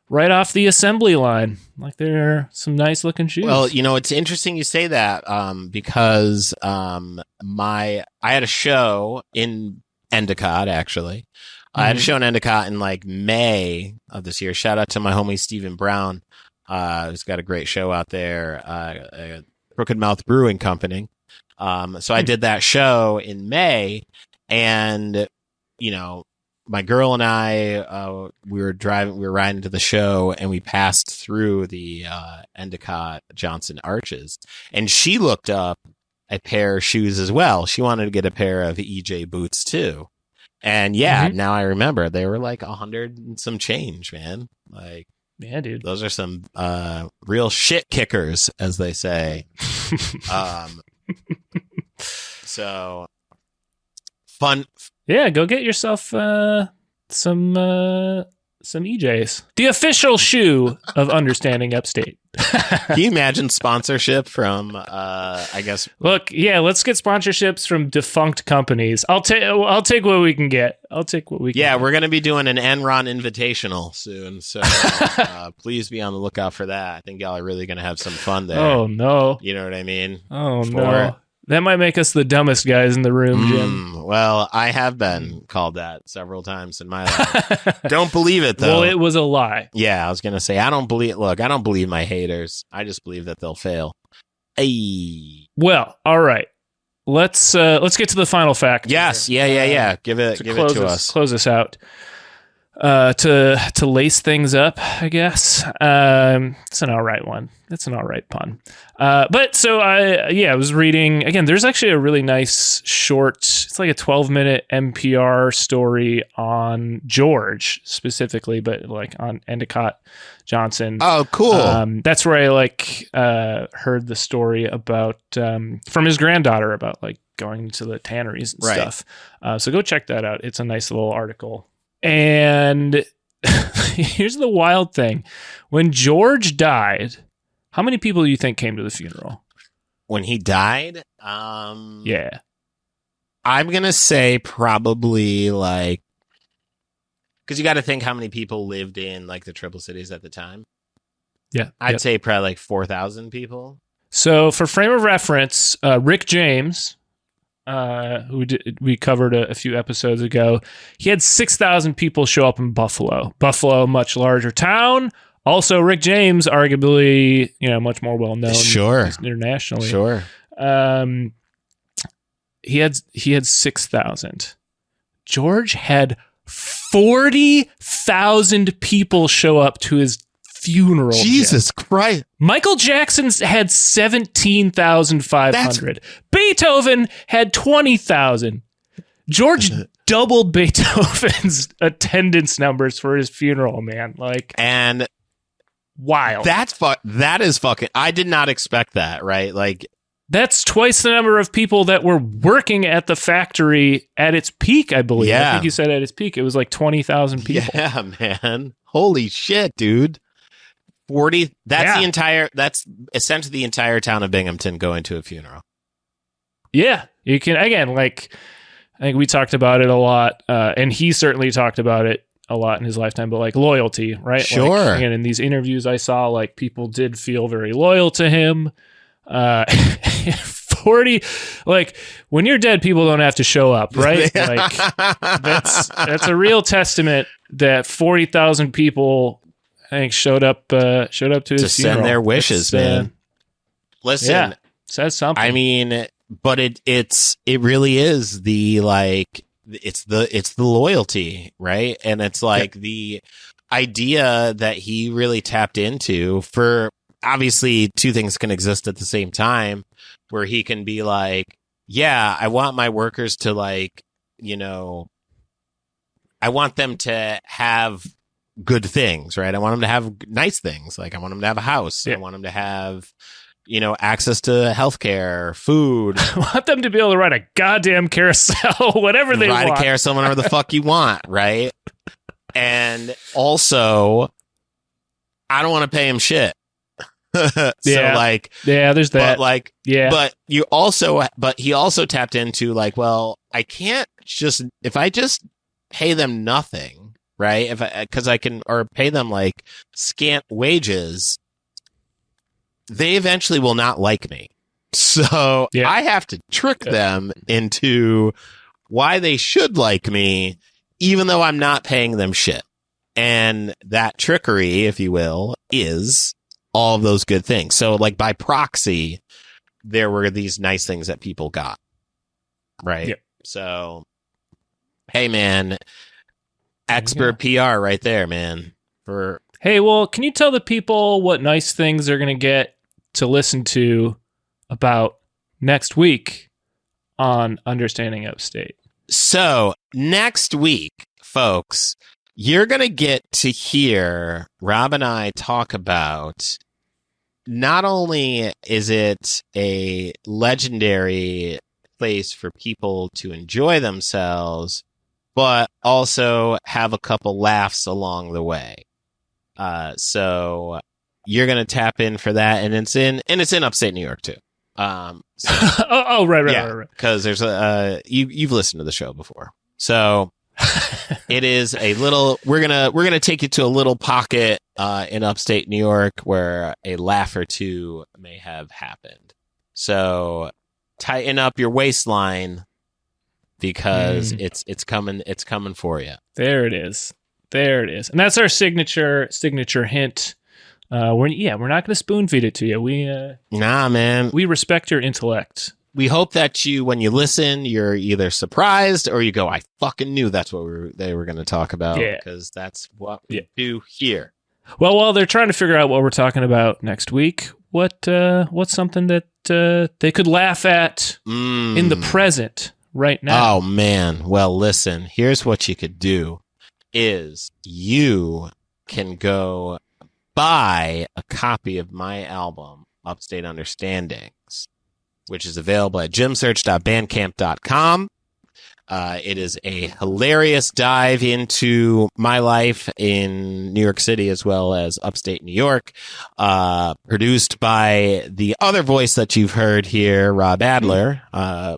right off the assembly line. Like they're some nice looking shoes. Well, you know, it's interesting you say that, because, I had a show in Endicott, actually. I had a show in Endicott in like May of this year. Shout out to my homie, Stephen Brown. Who's got a great show out there, Crooked Mouth Brewing Company. So I did that show in May, and, you know, my girl and I, we were riding to the show, and we passed through the Endicott Johnson arches, and she looked up a pair of shoes as well. She wanted to get a pair of EJ boots too. And now I remember they were like 100 and some change, man. Like, yeah, dude. Those are some real shit kickers, as they say. So fun. Yeah, go get yourself some EJs. The official shoe of Understanding Upstate. Can you imagine sponsorship from, I guess? Look, yeah, let's get sponsorships from defunct companies. I'll take what we can get. Yeah, we're going to be doing an Enron Invitational soon, so please be on the lookout for that. I think y'all are really going to have some fun there. Oh, no. You know what I mean? Oh, no. That might make us the dumbest guys in the room, Jim. Well, I have been called that several times in my life. Don't believe it, though. Well, it was a lie. Yeah, I was going to say, I don't believe my haters. I just believe that they'll fail. Hey. Well, all right. Let's get to the final fact. Yes. Yeah. Give it to us. Close us out. To lace things up, I guess. It's an all right one. It's an all right pun. But so I was reading again. There's actually a really nice short. It's like a 12-minute NPR story on George specifically, but like on Endicott Johnson. Oh, cool. That's where I heard the story about from his granddaughter about like going to the tanneries and stuff. So go check that out. It's a nice little article. And here's the wild thing. When George died, how many people do you think came to the funeral? When he died? Yeah. I'm going to say probably like, because you got to think how many people lived in like the Triple Cities at the time. Yeah. I'd say probably like 4,000 people. So for frame of reference, Rick James, who we covered a few episodes ago, he had 6,000 people show up in Buffalo. Buffalo, much larger town. Also, Rick James, arguably, much more well known, internationally. Sure. He had 6,000. George had 40,000 people show up to his funeral. Jesus Christ. Michael Jackson had 17,500. Beethoven had 20,000. George doubled Beethoven's attendance numbers for his funeral, man. And wild. That is fucking, I did not expect that, right? Like, that's twice the number of people that were working at the factory at its peak, I believe. Yeah. I think you said at its peak it was like 20,000 people. Yeah, man. Holy shit, dude. 40. That's essentially the entire town of Binghamton going to a funeral. Yeah. You can, again, like, I think we talked about it a lot, and he certainly talked about it a lot in his lifetime, but like loyalty, right? Sure. Like, again, in these interviews I saw, like, people did feel very loyal to him. 40, like, when you're dead, people don't have to show up, right? Like, that's a real testament that 40,000 people, I think, showed up to his funeral. To send their wishes, man. Listen, yeah, says something. I mean, but it really is the, like, it's the loyalty, right? And it's like the idea that he really tapped into. For obviously, two things can exist at the same time, where he can be like, yeah, I want my workers to, like, I want them to have good things, right? I want them to have nice things. Like, I want them to have a house. I want them to have, access to healthcare, food. I want them to be able to ride a goddamn carousel, whatever they want. Ride a carousel whenever the fuck you want, right? And also, I don't want to pay him shit. So like, yeah, there's that. But like, but he also tapped into, like, well, I can't if I just pay them nothing, right? Because I can, or pay them like scant wages, they eventually will not like me. So I have to trick them into why they should like me, even though I'm not paying them shit. And that trickery, if you will, is all of those good things. So, like, by proxy, there were these nice things that people got. Right? Yep. So, hey, man, expert PR right there, man. Hey, well, can you tell the people what nice things they're going to get to listen to about next week on Understanding Upstate? So, next week, folks, you're going to get to hear Rob and I talk about, not only is it a legendary place for people to enjoy themselves, but also have a couple laughs along the way. So you're going to tap in for that. And it's in upstate New York too. Right. Because there's you've listened to the show before. So it is a little, we're going to take you to a little pocket in upstate New York where a laugh or two may have happened. So tighten up your waistline because it's coming for you. There it is. And that's our signature hint. We're not going to spoon feed it to you. Nah, man. We respect your intellect. We hope that when you listen, you're either surprised or you go, I fucking knew that's what they were going to talk about, because that's what we do here. Well, while they're trying to figure out what we're talking about next week, what's something that they could laugh at in the present right now? Oh, man. Well, listen, here's what you could do is you can go buy a copy of my album, Upstate Understandings, which is available at jimsearch.bandcamp.com. It is a hilarious dive into my life in New York City as well as upstate New York, produced by the other voice that you've heard here, Rob Adler,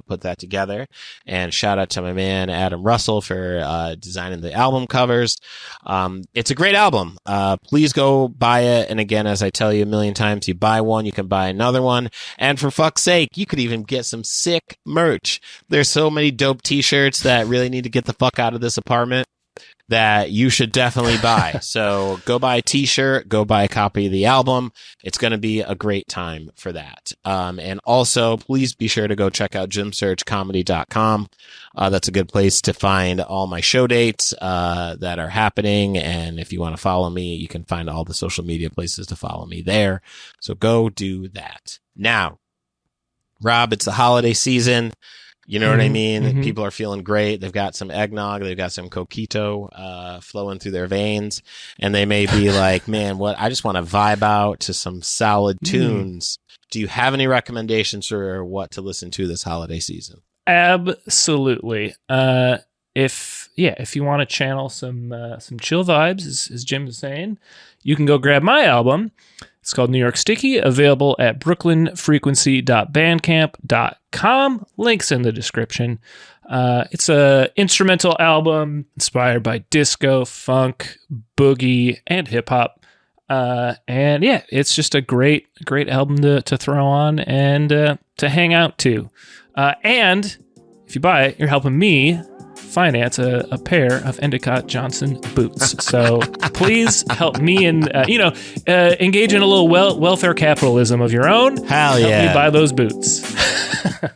put that together. And shout out to my man, Adam Russell, for designing the album covers. It's a great album. Please go buy it. And again, as I tell you a million times, you buy one, you can buy another one. And for fuck's sake, you could even get some sick merch. There's so many dope t-shirts that really need to get the fuck out of this apartment that you should definitely buy. So go buy a t-shirt, go buy a copy of the album. It's going to be a great time for that. And also please be sure to go check out jimsearchcomedy.com. That's a good place to find all my show dates, that are happening. And if you want to follow me, you can find all the social media places to follow me there. So go do that. Now, Rob, it's the holiday season. You know what I mean? Mm-hmm. People are feeling great. They've got some eggnog. They've got some coquito flowing through their veins. And they may be like, man, I just want to vibe out to some solid tunes. Do you have any recommendations for what to listen to this holiday season? Absolutely. If you want to channel some chill vibes, as Jim is saying, you can go grab my album. It's called New York Sticky, available at brooklynfrequency.bandcamp.com. Links in the description. It's a instrumental album inspired by disco, funk, boogie, and hip hop. And yeah, it's just a great album to throw on and to hang out to. And if you buy it, you're helping me finance a pair of Endicott Johnson boots. So please help me and engage in a little welfare capitalism of your own. Hell yeah! Help me buy those boots.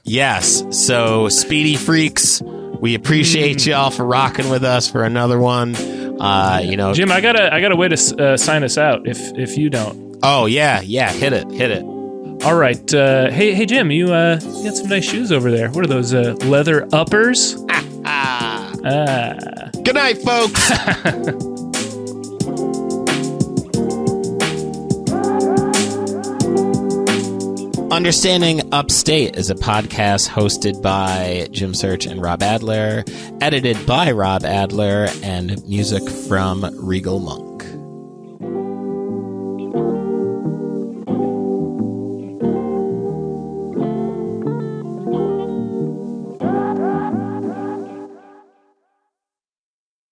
Yes. So Speedy Freaks, we appreciate y'all for rocking with us for another one. Jim, I got a way to sign us out if you don't. Oh yeah, hit it. All right. Hey Jim, you got some nice shoes over there. What are those, leather uppers? Good night, folks. Understanding Upstate is a podcast hosted by Jim Search and Rob Adler, edited by Rob Adler, and music from Regal Monk.